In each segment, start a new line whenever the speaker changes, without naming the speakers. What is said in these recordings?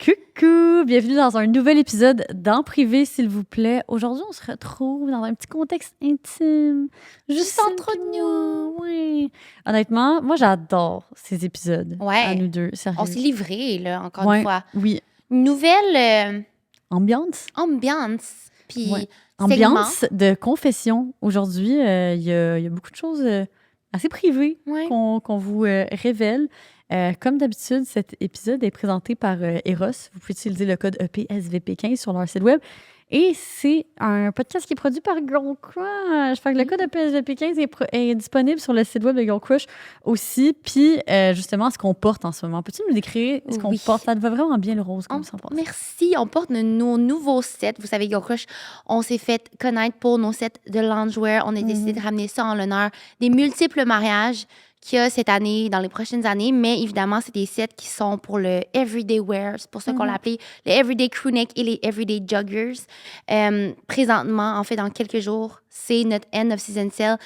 Coucou! Bienvenue dans un nouvel épisode d'En privé, s'il vous plaît. Aujourd'hui, on se retrouve dans un petit contexte intime.
Juste entre nous.
Oui. Honnêtement, moi, j'adore ces épisodes.
Ouais.
À nous deux, sérieux.
On s'est livrés, là, encore
Ouais,
une fois.
oui.
Une nouvelle
Ambiance?
ambiance. Puis
Ouais.
segment.
Ambiance de confession. Aujourd'hui, il y a beaucoup de choses assez privées
Ouais.
qu'on vous révèle. Comme d'habitude, cet épisode est présenté par Eros. Vous pouvez utiliser le code EPSVP15 sur leur site web. Et c'est un podcast qui est produit par Girl Crush. Fait que le code EPSVP15 est disponible sur le site web de Girl Crush aussi. Puis, justement, ce qu'on porte en ce moment. Peux-tu nous décrire ce qu'on
Oui.
porte? Ça te va vraiment bien, le rose, comme ça.
Merci. On porte nos nouveaux sets. Vous savez, Girl Crush, on s'est fait connaître pour nos sets de loungewear. On a décidé de ramener ça en l'honneur des multiples mariages qu'il y a cette année, dans les prochaines années. Mais évidemment, c'est des sets qui sont pour le everyday wear. C'est pour ça qu'on l'a appelé le everyday crewneck et les everyday joggers. Présentement, en fait, dans quelques jours, c'est notre end of season sale.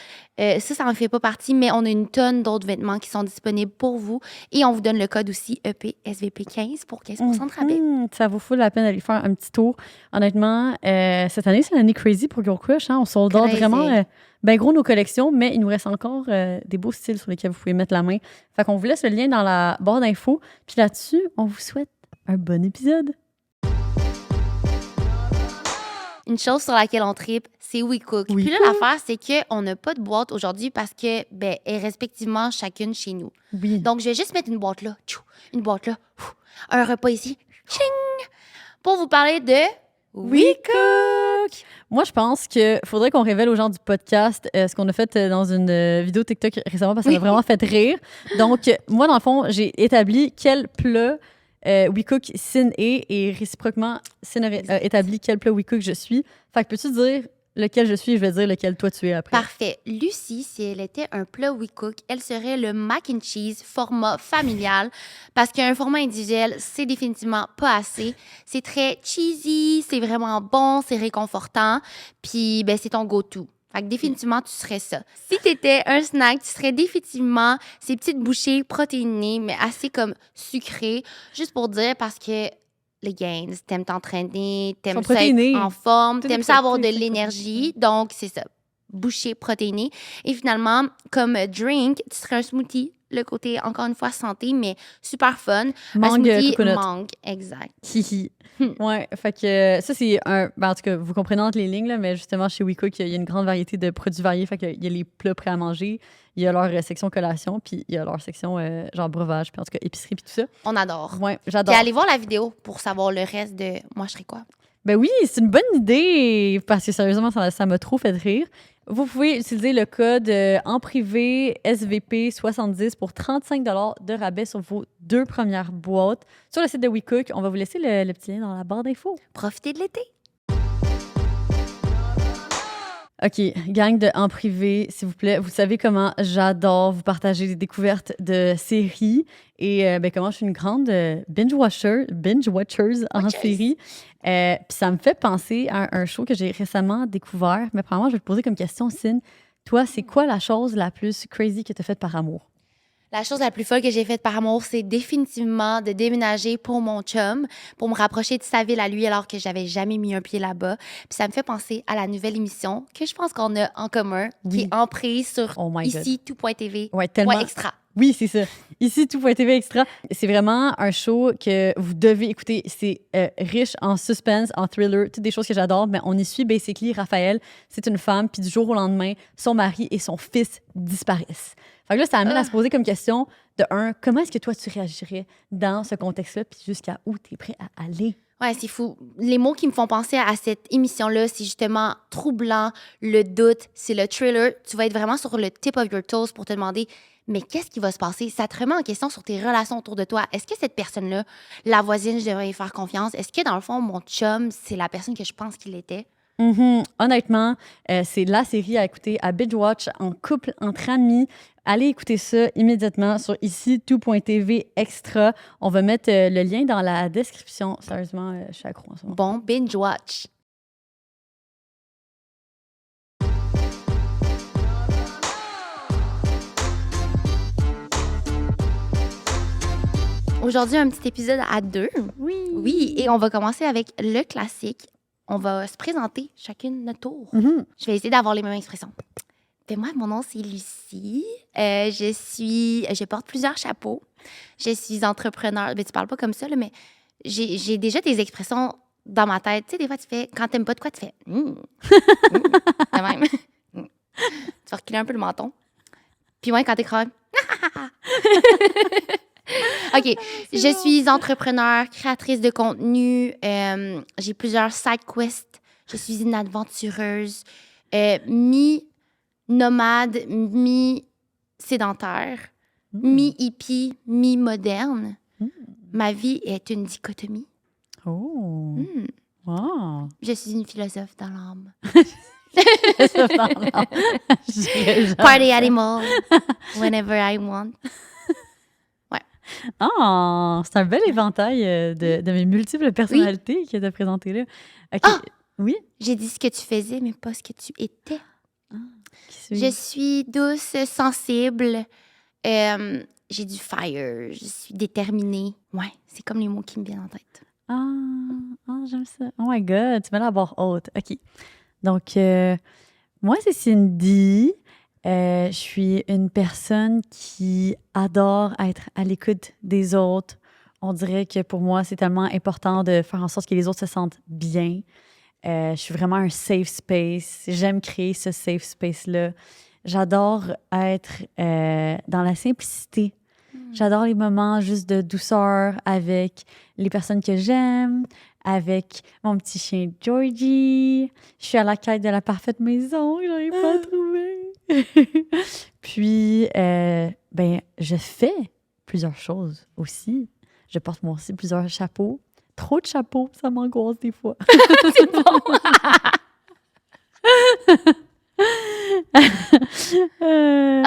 Ça n'en fait pas partie, mais on a une tonne d'autres vêtements qui sont disponibles pour vous. Et on vous donne le code aussi EPSVP15 pour 15% de rabais.
Ça vaut full la peine d'aller faire un petit tour. Honnêtement, cette année, c'est l'année crazy pour Girl Crush. Hein? On sold out
Crazy.
vraiment ben gros nos collections, mais il nous reste encore des beaux styles sur lesquels vous pouvez mettre la main. Fait qu'on vous laisse le lien dans la barre d'infos. Puis là-dessus, on vous souhaite un bon épisode.
Une chose sur laquelle on tripe, c'est We Cook.
We
Puis là,
Cook.
l'affaire, c'est qu'on n'a pas de boîte aujourd'hui parce que, ben, est respectivement chacune chez nous.
Oui.
Donc, je vais juste mettre une boîte là, tchou, une boîte là, ouf, un repas ici, ching, pour vous parler de
We Cook! Moi, je pense qu'il faudrait qu'on révèle aux gens du podcast ce qu'on a fait dans une vidéo TikTok récemment parce que ça m'a vraiment fait rire. Donc, moi, dans le fond, j'ai établi quel plat We Cook Sin est et réciproquement, Sin a établi quel plat We Cook je suis. Fait que peux-tu dire lequel je suis? Je vais dire lequel toi tu es après.
Parfait. Lucie, si elle était un plat We Cook, elle serait le mac and cheese format familial parce qu'un format individuel, c'est définitivement pas assez. C'est très cheesy, c'est vraiment bon, c'est réconfortant, puis ben, c'est ton go-to. Fait que définitivement, tu serais ça. Si tu étais un snack, tu serais définitivement ces petites bouchées protéinées, mais assez comme sucrées, juste pour dire parce que les gains, t'aimes t'entraîner, t'aimes
Sont
ça
protéinés.
être en forme,
Tout
t'aimes
est
ça avoir de
protéiné,
l'énergie. Donc, c'est ça. Bouchée protéinée. Et finalement, comme drink, tu serais un smoothie. Le côté, encore une fois, santé, mais super fun.
Mangue,
un smoothie
coconut.
mangue, exact.
Hihi. Ouais, fait que ça, c'est un. Ben, en tout cas, vous comprenez entre les lignes, là, mais justement, chez We Cook, il y a une grande variété de produits variés. Fait qu'il y a les plats prêts à manger, il y a leur section collation, puis il y a leur section genre breuvage, puis en tout cas, épicerie, puis tout ça.
On adore.
Ouais,
Puis
j'adore.
allez voir la vidéo pour savoir le reste de moi, je serais quoi.
Ben oui, c'est une bonne idée, parce que sérieusement, ça m'a trop fait rire. Vous pouvez utiliser le code en privé SVP70 pour 35 $ de rabais sur vos 2 premières boîtes. Sur le site de We Cook, on va vous laisser le petit lien dans la barre d'infos.
Profitez de l'été.
OK, gang de En privé, s'il vous plaît. Vous savez comment j'adore vous partager des découvertes de séries et ben, comment je suis une grande binge-watcher en série. Puis ça me fait penser à un show que j'ai récemment découvert. Mais premièrement, je vais te poser comme question, Sin. Toi, c'est quoi la chose la plus crazy que tu as faite par amour?
La chose la plus folle que j'ai faite par amour, c'est définitivement de déménager pour mon chum, pour me rapprocher de sa ville à lui alors que j'avais jamais mis un pied là-bas. Puis ça me fait penser à la nouvelle émission que je pense qu'on a en commun, qui est en prise sur
Oh my God.
ici, tout.tv.
Ouais, tellement.
Extra.
Oui, c'est ça. Ici, tout.tv extra. C'est vraiment un show que vous devez écouter. C'est riche en suspense, en thriller, toutes des choses que j'adore. Mais on y suit basically Raphaël. C'est une femme, puis du jour au lendemain, son mari et son fils disparaissent. Fait que là, ça amène à se poser comme question de comment est-ce que toi, tu réagirais dans ce contexte-là, puis jusqu'à où tu es prêt à aller?
Ouais, c'est fou. Les mots qui me font penser à cette émission-là, c'est justement troublant, le doute, c'est le thriller. Tu vas être vraiment sur le tip of your toes pour te demander, mais qu'est-ce qui va se passer? Ça te remet en question sur tes relations autour de toi. Est-ce que cette personne-là, la voisine, je devrais y faire confiance? Est-ce que, dans le fond, mon chum, c'est la personne que je pense qu'il était?
Honnêtement, c'est la série à écouter à binge-watch en couple, entre amis. Allez écouter ça immédiatement sur ici, tout.tv extra. On va mettre le lien dans la description. Sérieusement, je suis accro en ce moment.
Bon, binge-watch. Aujourd'hui, un petit épisode à 2.
Oui.
Oui, et on va commencer avec le classique. On va se présenter chacune notre tour.
Mhm.
Je vais essayer d'avoir les mêmes expressions. Ben moi, mon nom, c'est Lucie. Je porte plusieurs chapeaux. Je suis entrepreneur. Ben, tu parles pas comme ça, là, mais j'ai déjà des expressions dans ma tête. Tu sais, des fois, tu fais, quand t'aimes pas de quoi, tu fais de même. Tu vas reculer un peu le menton. Puis moi, quand t'écris, OK. Je suis entrepreneur, créatrice de contenu. J'ai plusieurs side quests. Je suis une aventureuse. Mi-nomade, mi-sédentaire, mi-hippie, mi-moderne. Ma vie est une dichotomie.
Oh.
Mm.
Wow.
Je suis une philosophe dans l'âme.
Je
Party animal, whenever I want.
Ah, c'est un bel éventail de mes multiples personnalités que tu as présentées là. OK.
Ah!
Oui?
J'ai dit ce que tu faisais, mais pas ce que tu étais.
Qui
Je suis douce, sensible. J'ai du fire. Je suis déterminée. Ouais, c'est comme les mots qui me viennent en tête.
J'aime ça. Oh my God, tu mets la barre haute. OK. Donc, moi, c'est Cindy. Je suis une personne qui adore être à l'écoute des autres. On dirait que pour moi, c'est tellement important de faire en sorte que les autres se sentent bien. Je suis vraiment un safe space. J'aime créer ce safe space-là. J'adore être dans la simplicité. J'adore les moments juste de douceur avec les personnes que j'aime, avec mon petit chien Georgie. Je suis à la quête de la parfaite maison. Je n'arrive pas à trouver. Puis, je fais plusieurs choses aussi. Je porte moi aussi plusieurs chapeaux. Trop de chapeaux, ça m'angoisse des fois.
C'est bon!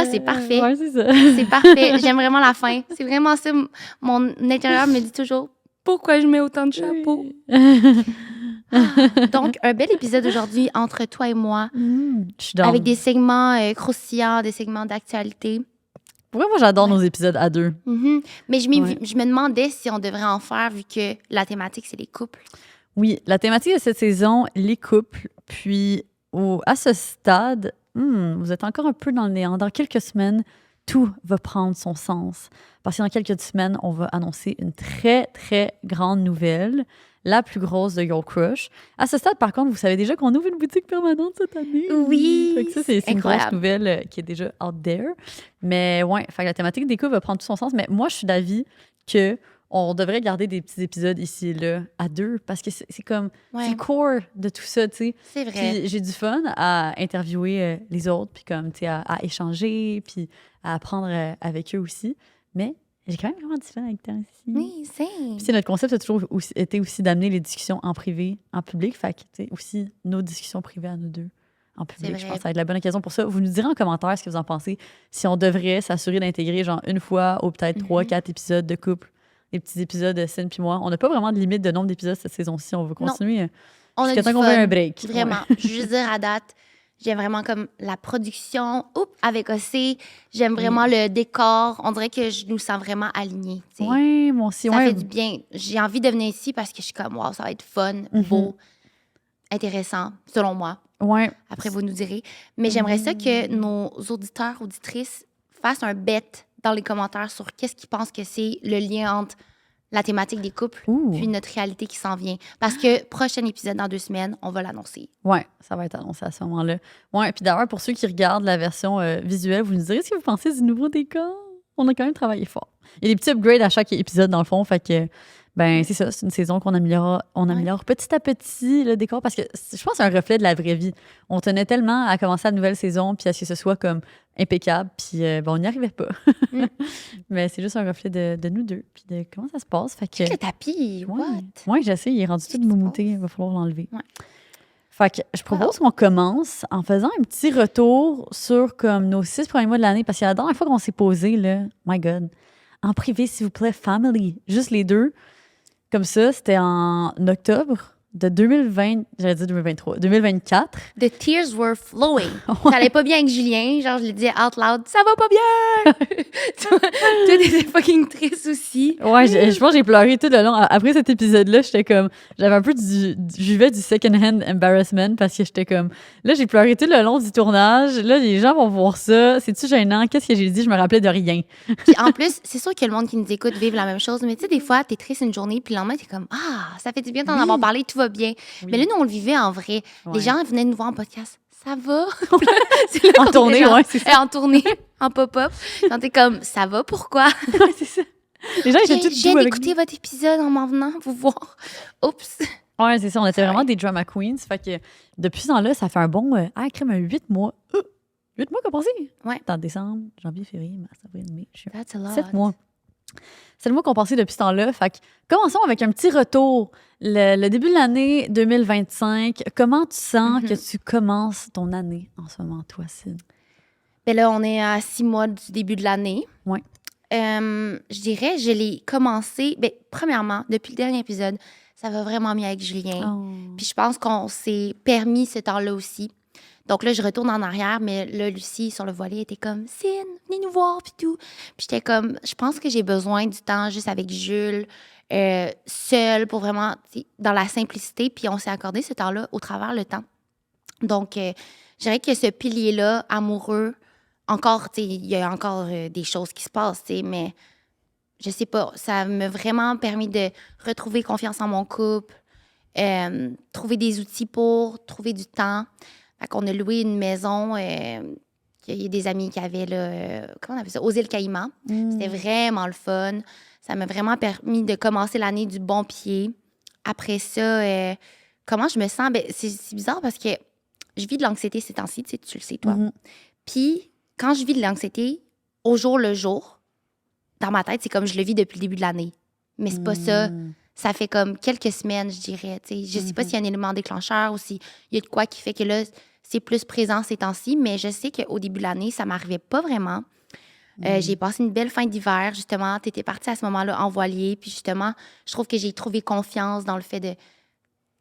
C'est parfait.
Ouais, c'est ça.
C'est parfait. J'aime vraiment la fin. C'est vraiment ça. Mon intérieur me dit toujours pourquoi je mets autant de chapeaux. Donc, un bel épisode aujourd'hui entre toi et moi.
Je suis down.
Avec des segments croustillants, des segments d'actualité.
Pour vrai, moi, j'adore nos épisodes à deux.
Mm-hmm. Mais je me demandais si on devrait en faire vu que la thématique, c'est les couples.
Oui, la thématique de cette saison, les couples. Puis, à ce stade, vous êtes encore un peu dans le néant. Dans quelques semaines, tout va prendre son sens. Parce que dans quelques semaines, on va annoncer une très, très grande nouvelle, la plus grosse de Girl Crush. À ce stade, par contre, vous savez déjà qu'on ouvre une boutique permanente cette année.
Oui!
Fait que ça, c'est une grosse nouvelle qui est déjà out there. Mais ouais, fait que la thématique des couples va prendre tout son sens. Mais moi, je suis d'avis que on devrait garder des petits épisodes ici et là à deux parce que c'est comme c'est le core de tout ça, tu sais.
C'est vrai.
Puis j'ai du fun à interviewer les autres, puis comme, tu sais, à échanger, puis à apprendre avec eux aussi. Mais j'ai quand même vraiment du fun avec toi aussi.
Oui, c'est.
Puis notre concept a toujours été aussi d'amener les discussions en privé, en public. Fait que, tu sais, aussi nos discussions privées à nous deux en public. Je pense que ça va être la bonne occasion pour ça. Vous nous direz en commentaire ce que vous en pensez. Si on devrait s'assurer d'intégrer genre une fois ou peut-être 3-4 épisodes de couple. Les petits épisodes de Cine puis moi. On n'a pas vraiment de limite de nombre d'épisodes cette saison-ci. On va continuer jusqu'à temps qu'on veut un break.
Vraiment. Ouais. Je veux juste dire, à date, j'aime vraiment comme la production avec OC. J'aime vraiment le décor. On dirait que je nous sens vraiment alignés.
Oui, moi aussi.
Ça fait du bien. J'ai envie de venir ici parce que je suis comme, wow, ça va être fun, beau, intéressant, selon moi.
Ouais.
Après, vous nous direz. Mais j'aimerais ça que nos auditeurs, auditrices fassent un bet dans les commentaires sur qu'est-ce qu'ils pensent que c'est le lien entre la thématique des couples puis notre réalité qui s'en vient. Parce que prochain épisode dans 2 semaines, on va l'annoncer.
Oui, ça va être annoncé à ce moment-là. Oui, puis d'ailleurs, pour ceux qui regardent la version visuelle, vous nous direz ce que vous pensez du nouveau décor. On a quand même travaillé fort. Il y a des petits upgrades à chaque épisode, dans le fond, fait que c'est ça, c'est une saison qu'on améliore petit à petit le décor parce que je pense que c'est un reflet de la vraie vie. On tenait tellement à commencer la nouvelle saison puis à ce que ce soit comme impeccable puis on n'y arrivait pas. Mais c'est juste un reflet de nous deux puis de comment ça se passe. Fait que
le tapis, what?
Oui, j'essaie, il est rendu tout moumouté, il va falloir l'enlever. Ouais. Fait que je propose qu'on commence en faisant un petit retour sur comme nos 6 premiers mois de l'année parce que la dernière fois qu'on s'est posé là, my God, en privé s'il vous plaît, family, juste les deux. Comme ça, c'était en octobre de 2020, j'allais dire 2023, 2024.
The tears were flowing. Ça allait pas bien avec Julien. Genre, je lui disais out loud, ça va pas bien! Toi, t'étais fucking triste aussi.
Ouais, je pense que j'ai pleuré tout le long. Après cet épisode-là, j'étais comme... J'avais un peu je vivais du second-hand embarrassment parce que j'étais comme... Là, j'ai pleuré tout le long du tournage. Là, les gens vont voir ça. C'est-tu gênant? Qu'est-ce que j'ai dit? Je me rappelais de rien.
Puis en plus, c'est sûr que le monde qui nous écoute vive la même chose. Mais tu sais, des fois, t'es triste une journée, puis le lendemain, t'es comme, ah, ça fait du bien d'en
Oui.
avoir parlé, tout va bien.
Oui.
Mais là, nous, on le vivait en vrai.
Ouais.
Les gens venaient nous voir en podcast. Ça va? C'est là
En
qu'on
tournée,
était genre,
ouais, c'est ça.
En tournée, en pop-up. Quand t'es comme, ça va, pourquoi?
Ouais, c'est ça. Les gens étaient tous
J'ai
doux avec
écouté votre épisode en m'en venant vous voir. Oups.
Ouais, c'est ça. On était
Sorry.
vraiment des drama queens. Fait que depuis ce temps-là, ça fait un bon... crème, 8 mois. 8 mois qu'on passé?
Ouais.
En décembre, janvier, février, mars, avril, mai, juin.
That's a lot.
7 mois. 7 mois qu'on passé depuis ce temps-là. Fait que commençons avec un petit retour. Le début de l'année 2025. Comment tu sens que tu commences ton année en ce moment, toi, Sid?
Ben là, on est à 6 mois du début de l'année.
Ouais.
Je dirais, je l'ai commencé... Ben, premièrement, depuis le dernier épisode, ça va vraiment mieux avec Julien.
Oh.
Puis je pense qu'on s'est permis ce temps-là aussi. Donc là, je retourne en arrière, mais là, Lucie, sur le volet, était comme « Cine, venez nous voir, puis tout. » Puis j'étais comme, je pense que j'ai besoin du temps juste avec Jules, seule, pour vraiment, dans la simplicité. Puis on s'est accordé ce temps-là au travers le temps. Donc, je dirais que ce pilier-là, amoureux, encore, tu sais, il y a encore des choses qui se passent, tu sais, mais je sais pas, ça m'a vraiment permis de retrouver confiance en mon couple, trouver des outils pour trouver du temps. Fait qu'on a loué une maison, il y a des amis qui avaient, là, comment on appelle ça, aux îles Caïmans. C'était vraiment le fun. Ça m'a vraiment permis de commencer l'année du bon pied. Après ça, comment je me sens? Ben, c'est bizarre parce que je vis de l'anxiété ces temps-ci, tu le sais, toi. Puis, quand je vis de l'anxiété, au jour le jour, dans ma tête, c'est comme je le vis depuis le début de l'année. Mais c'est pas ça. Ça fait comme quelques semaines, je dirais. T'sais. Je sais pas s'il y a un élément déclencheur ou s'il y a de quoi qui fait que là, c'est plus présent ces temps-ci, mais je sais qu'au début de l'année, ça m'arrivait pas vraiment. J'ai passé une belle fin d'hiver, justement. Tu étais partie à ce moment-là en voilier. Puis justement, je trouve que j'ai trouvé confiance dans le fait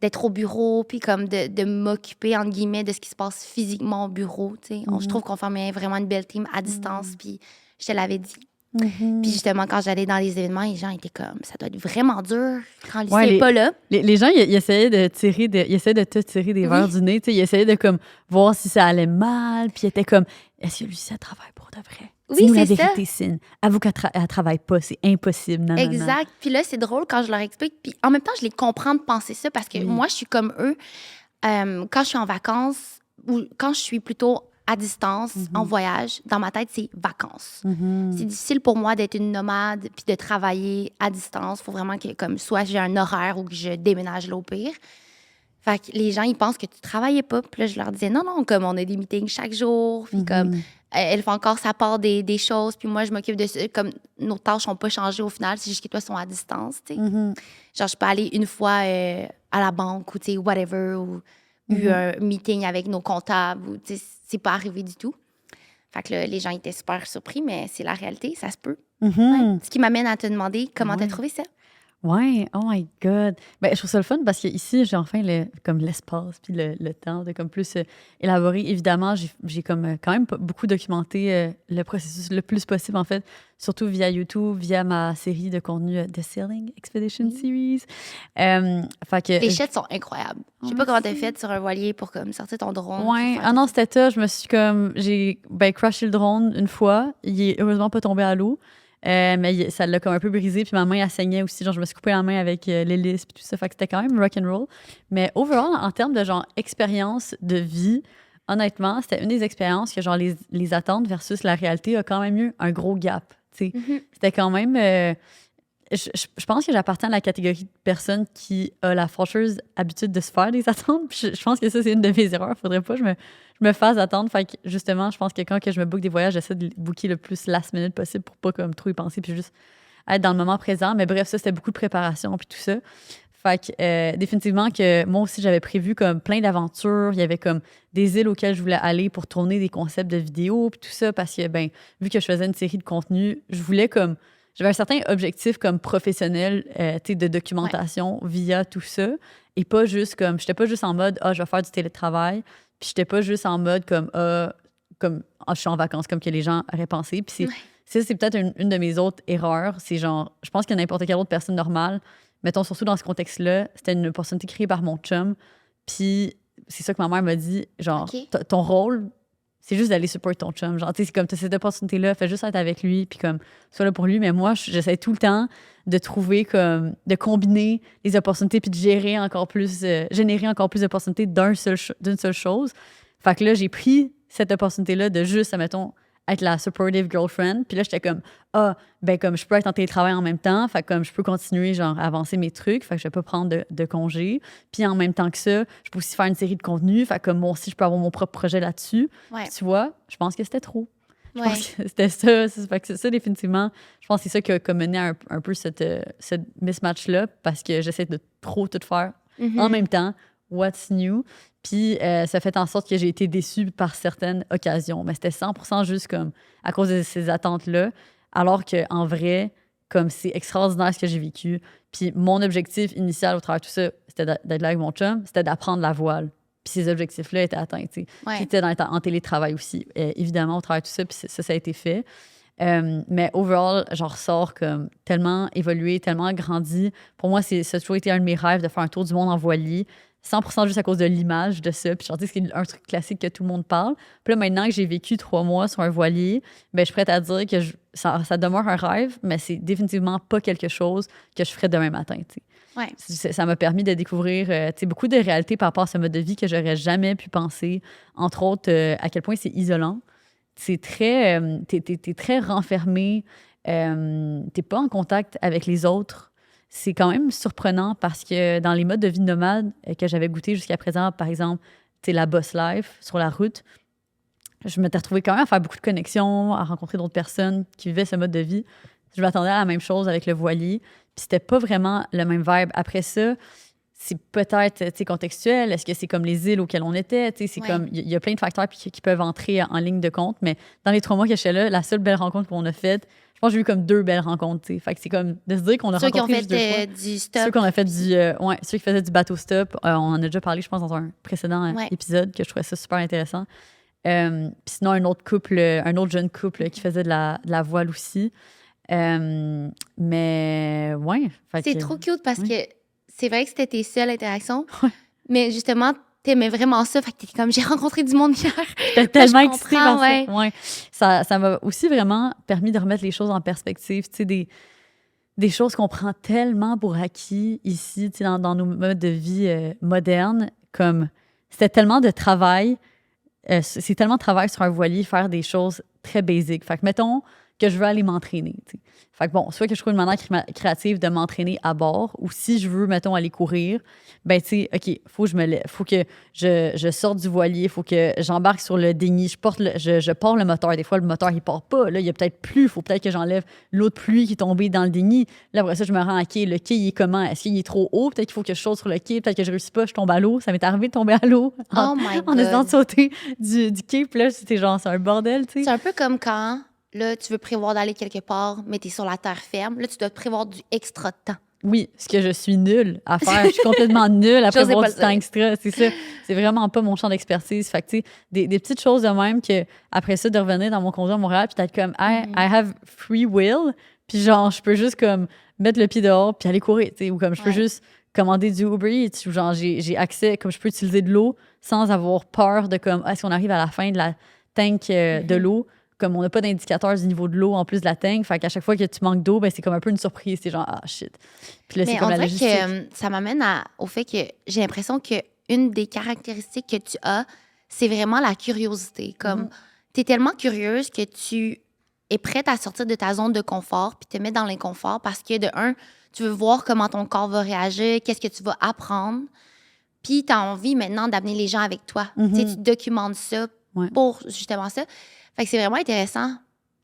d'être au bureau, puis comme de m'occuper, entre guillemets, de ce qui se passe physiquement au bureau. Je trouve qu'on formait vraiment une belle team à distance, puis je te l'avais dit. Puis justement, quand j'allais dans les événements, les gens étaient comme, ça doit être vraiment dur quand Lucie n'est pas là.
Les gens, ils essayaient de te tirer des verres du nez. Ils essayaient de comme, voir si ça allait mal. Puis ils étaient comme, est-ce que Lucie, elle travaille pour de vrai?
Oui,
dis-nous
c'est
la
ça.
vérité, Cine. Avoue qu'elle travaille pas, c'est impossible. Non,
exact.
Non.
Puis là, c'est drôle quand je leur explique. Puis en même temps, je les comprends de penser ça parce que moi, je suis comme eux. Quand je suis en vacances ou quand je suis plutôt à distance, en voyage, dans ma tête, c'est vacances. C'est difficile pour moi d'être une nomade puis de travailler à distance. Il faut vraiment que comme, soit j'ai un horaire ou que je déménage là au pire. Fait que les gens, ils pensent que tu travaillais pas. Puis là, je leur disais, non, comme on a des meetings chaque jour. Puis comme, elle fait encore sa part des choses. Puis moi, je m'occupe de ça. Comme nos tâches n'ont pas changé au final. C'est juste que toi, sont à distance, tu sais. Genre, je peux aller une fois à la banque ou, tu sais, whatever, ou un meeting avec nos comptables. Ou, tu sais, c'est pas arrivé du tout. Fait que là, les gens étaient super surpris, mais c'est la réalité, ça se peut. Ouais. Ce qui m'amène à te demander comment t'as trouvé ça.
Ouais, oh my God. Ben, je trouve ça le fun parce qu'ici, j'ai enfin comme l'espace puis le temps de comme plus élaborer. Évidemment, j'ai comme quand même beaucoup documenté le processus le plus possible, en fait, surtout via YouTube, via ma série de contenu The Sailing Expedition Series. Fait que,
les chutes sont incroyables. Je sais pas comment t'as fait sur un voilier pour comme sortir ton drone.
Ouais, non, c'était ça. Je me suis comme, j'ai crashé le drone une fois. Il est heureusement pas tombé à l'eau. Mais ça l'a comme un peu brisé, puis ma main, elle saignait aussi. Genre, je me suis coupé la main avec l'hélice, puis tout ça. Fait que c'était quand même rock'n'roll. Mais overall, en termes de genre expérience de vie, honnêtement, c'était une des expériences que genre les attentes versus la réalité a quand même eu un gros gap. C'était quand même... je pense que j'appartiens à la catégorie de personnes qui a la fâcheuse habitude de se faire des attentes. Puis je pense que ça, c'est une de mes erreurs. Faudrait pas que je me fasse attendre. Fait que justement, je pense que quand je me book des voyages, j'essaie de les booker le plus last minute possible pour pas comme trop y penser puis juste être dans le moment présent. Mais bref, ça, c'était beaucoup de préparation puis tout ça. Fait que définitivement que moi aussi, j'avais prévu comme plein d'aventures. Il y avait comme des îles auxquelles je voulais aller pour tourner des concepts de vidéos puis tout ça parce que, ben, vu que je faisais une série de contenus, je voulais comme... j'avais un certain objectif comme professionnel, tu sais, de documentation via tout ça. Et pas juste comme, j'étais pas juste en mode, je vais faire du télétravail. Puis j'étais pas juste en mode comme, je suis en vacances, comme que les gens auraient pensé. Puis c'est peut-être une de mes autres erreurs. C'est genre, je pense que n'importe quelle autre personne normale, mettons surtout dans ce contexte-là, c'était une opportunité créée par mon chum. Puis c'est ça que ma mère m'a dit, genre, ton rôle, c'est juste d'aller support ton chum. Genre, tu sais, c'est comme, t'as cette opportunité-là, fais juste être avec lui, puis comme, sois là pour lui. Mais moi, j'essaie tout le temps de trouver comme, de combiner les opportunités, puis de générer encore plus d'opportunités d'une seule chose. Fait que là, j'ai pris cette opportunité-là de juste, admettons, être la supportive girlfriend. Puis là, j'étais comme, comme je peux être en télétravail en même temps. Fait que comme je peux continuer, genre, à avancer mes trucs. Fait que je vais pas prendre de congé. Puis en même temps que ça, je peux aussi faire une série de contenus. Fait que comme moi aussi, je peux avoir mon propre projet là-dessus.
Ouais.
Puis tu vois, je pense que c'était trop. Je pense que c'était ça. Fait que ça, définitivement, je pense que c'est ça qui a mené un peu cette mismatch-là. Parce que j'essaie de trop tout faire en même temps. What's new? Puis ça fait en sorte que j'ai été déçue par certaines occasions. Mais c'était 100% juste comme à cause de ces attentes-là. Alors qu'en vrai, comme c'est extraordinaire ce que j'ai vécu. Puis mon objectif initial au travers de tout ça, c'était d'être là avec mon chum, c'était d'apprendre la voile. Puis ces objectifs-là étaient atteints. Puis c'était en télétravail aussi, évidemment, au travers de tout ça. Puis ça a été fait. Mais overall, j'en ressors comme tellement évolué, tellement grandi. Pour moi, ça a toujours été un de mes rêves de faire un tour du monde en voilier. 100% juste à cause de l'image de ça. Puis je sais que c'est un truc classique que tout le monde parle. Puis là, maintenant que j'ai vécu 3 mois sur un voilier, ben, je suis prête à dire que ça demeure un rêve, mais c'est définitivement pas quelque chose que je ferais demain matin.
Ouais.
Ça m'a permis de découvrir beaucoup de réalités par rapport à ce mode de vie que j'aurais jamais pu penser. Entre autres, à quel point c'est isolant. C'est très... t'es très renfermé. T'es pas en contact avec les autres. C'est quand même surprenant parce que dans les modes de vie nomade que j'avais goûté jusqu'à présent, par exemple, la boss life sur la route, je m'étais retrouvée quand même à faire beaucoup de connexions, à rencontrer d'autres personnes qui vivaient ce mode de vie. Je m'attendais à la même chose avec le voilier, puis c'était pas vraiment le même vibe. Après ça, c'est peut-être contextuel. Est-ce que c'est comme les îles auxquelles on était? C'est comme, il y a plein de facteurs qui peuvent entrer en ligne de compte, mais dans les 3 mois que j'étais là, la seule belle rencontre qu'on a faite, je pense que j'ai eu comme 2 belles rencontres. T'sais. Fait que c'est comme de se dire qu'on a rencontré juste 2 fois.
Du stop.
Ceux qu'on a fait ceux qui faisaient du bateau stop. On en a déjà parlé, je pense, dans un précédent épisode, que je trouvais ça super intéressant. Puis sinon, un autre jeune couple qui faisait de la voile aussi. Mais ouais.
C'est trop cute parce que c'est vrai que c'était tes seules interactions. Mais justement, t'aimais vraiment ça. Fait que t'étais comme, j'ai rencontré du monde hier.
J'étais tellement excitée par ça. Ouais. Ça m'a aussi vraiment permis de remettre les choses en perspective. Tu sais, des choses qu'on prend tellement pour acquis ici, tu sais, dans nos modes de vie modernes. Comme, c'était tellement de travail. C'est tellement de travail sur un voilier, faire des choses très basiques. Fait que, mettons que je veux aller m'entraîner. T'sais. Fait que bon, soit que je trouve une manière créative de m'entraîner à bord, ou si je veux, mettons, aller courir, ben tu sais, OK, faut que je me lève, faut que je sorte du voilier, faut que j'embarque sur le dinghy, je pars le moteur. Des fois, le moteur, il part pas. Là, il y a peut-être plus, faut peut-être que j'enlève l'eau de pluie qui est tombée dans le dinghy. Là, après ça, je me rends à quai. Le quai, il est comment? Est-ce qu'il est trop haut? Peut-être qu'il faut que je saute sur le quai. Peut-être que je réussis pas, je tombe à l'eau. Ça m'est arrivé de tomber à l'eau en essayant de sauter du quai. Puis là, c'était genre, c'est un bordel, tu sais.
C'est un peu comme quand... Là, tu veux prévoir d'aller quelque part, mais tu es sur la terre ferme. Là, tu dois prévoir du extra temps.
Oui, ce que je suis nulle à faire. Je suis complètement nulle à prévoir du temps extra. C'est ça. C'est vraiment pas mon champ d'expertise. Fait que, tu sais, des petites choses de même que, après ça, de revenir dans mon conduit à Montréal, puis d'être comme, I have free will. Puis genre, je peux juste comme mettre le pied dehors, puis aller courir, tu sais. Ou comme je peux juste commander du Uber Eats, ou genre, j'ai accès, comme je peux utiliser de l'eau sans avoir peur de comme, est-ce qu'on arrive à la fin de la tank de l'eau? Comme on n'a pas d'indicateur du niveau de l'eau en plus de la tank, fait qu'à chaque fois que tu manques d'eau, ben c'est comme un peu une surprise. C'est genre, ah, shit. Puis là,
mais
c'est comme
on
la
dirait
logistique.
que ça m'amène au fait que j'ai l'impression qu'une des caractéristiques que tu as, c'est vraiment la curiosité. Comme, tu es tellement curieuse que tu es prête à sortir de ta zone de confort puis te mettre dans l'inconfort parce que, de un, tu veux voir comment ton corps va réagir, qu'est-ce que tu vas apprendre. Puis tu as envie maintenant d'amener les gens avec toi. Tu sais, tu documentes ça pour justement ça. Fait que c'est vraiment intéressant.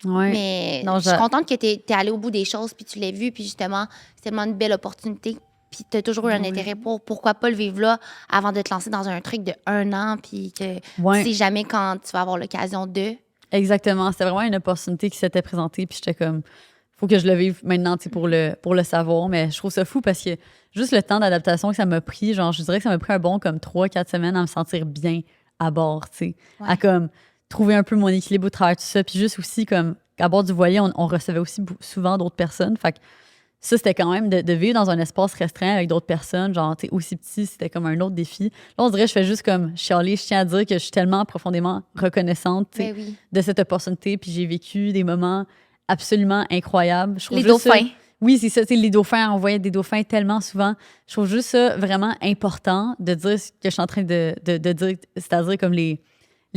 Ouais.
Mais je suis contente que tu es allée au bout des choses, puis tu l'as vu, puis justement, c'est tellement une belle opportunité. Puis tu as toujours eu un intérêt pour pourquoi pas le vivre là avant de te lancer dans un truc de 1 an, puis que tu sais jamais quand tu vas avoir l'occasion de.
Exactement. C'était vraiment une opportunité qui s'était présentée, puis j'étais comme, faut que je le vive maintenant, tu sais, pour le savoir. Mais je trouve ça fou parce que juste le temps d'adaptation que ça m'a pris, genre, je dirais que ça m'a pris un bon comme 3-4 semaines à me sentir bien à bord, tu sais.
Ouais.
À comme trouver un peu mon équilibre au travers de tout ça. Puis juste aussi, comme, à bord du voilier, on recevait aussi souvent d'autres personnes. Fait que ça, c'était quand même de vivre dans un espace restreint avec d'autres personnes, genre, tu sais, aussi petit, c'était comme un autre défi. Là, on dirait que je fais juste comme chialer. Je tiens à dire que je suis tellement profondément reconnaissante, tu sais,
Ben oui.
de cette opportunité. Puis j'ai vécu des moments absolument incroyables. Je trouve
Les
juste ça-
dauphins.
oui, c'est ça, tu sais, les dauphins, on voyait des dauphins tellement souvent. Je trouve juste ça vraiment important de dire ce que je suis en train de dire, c'est-à-dire comme les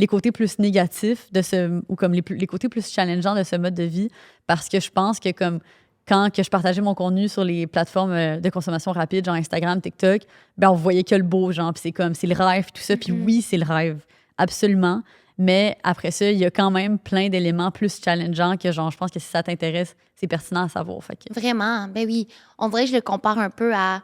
côtés plus négatifs ou comme les côtés plus challengeants de ce mode de vie, parce que je pense que comme quand que je partageais mon contenu sur les plateformes de consommation rapide, genre Instagram, TikTok, ben on voyait que le beau, genre, puis c'est le rêve, tout ça. Puis oui, c'est le rêve, absolument. Mais après ça, il y a quand même plein d'éléments plus challengeants que, genre, je pense que si ça t'intéresse, c'est pertinent à savoir. Fait que,
Vraiment, ben oui. On dirait que je le compare un peu à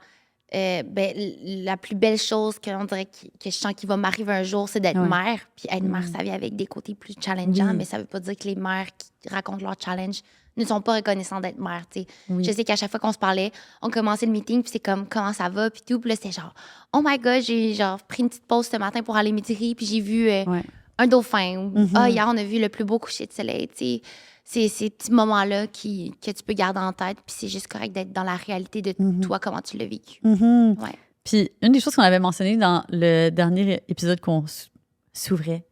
la plus belle chose qu'on dirait que je sens qu'il va m'arriver un jour, c'est d'être
Ouais.
mère. Puis être mère, ça vient avec des côtés plus challengeants,
Oui.
mais ça veut pas dire que les mères qui racontent leur challenge ne sont pas reconnaissantes d'être mères, tu sais.
Oui.
Je sais qu'à chaque fois qu'on se parlait, on commençait le meeting, puis c'est comme, comment ça va, puis tout. Puis là, c'était genre, oh my God, j'ai genre pris une petite pause ce matin pour aller m'étirer, puis j'ai vu
Ouais.
un dauphin. Ou,
Mhm.
hier, on a vu le plus beau coucher de soleil, tu sais. C'est ces petits moments-là que tu peux garder en tête, puis c'est juste correct d'être dans la réalité de toi, comment tu l'as vécu.
Mhm.
Ouais.
Puis, une des choses qu'on avait mentionnées dans le dernier épisode qu'on s'ouvrait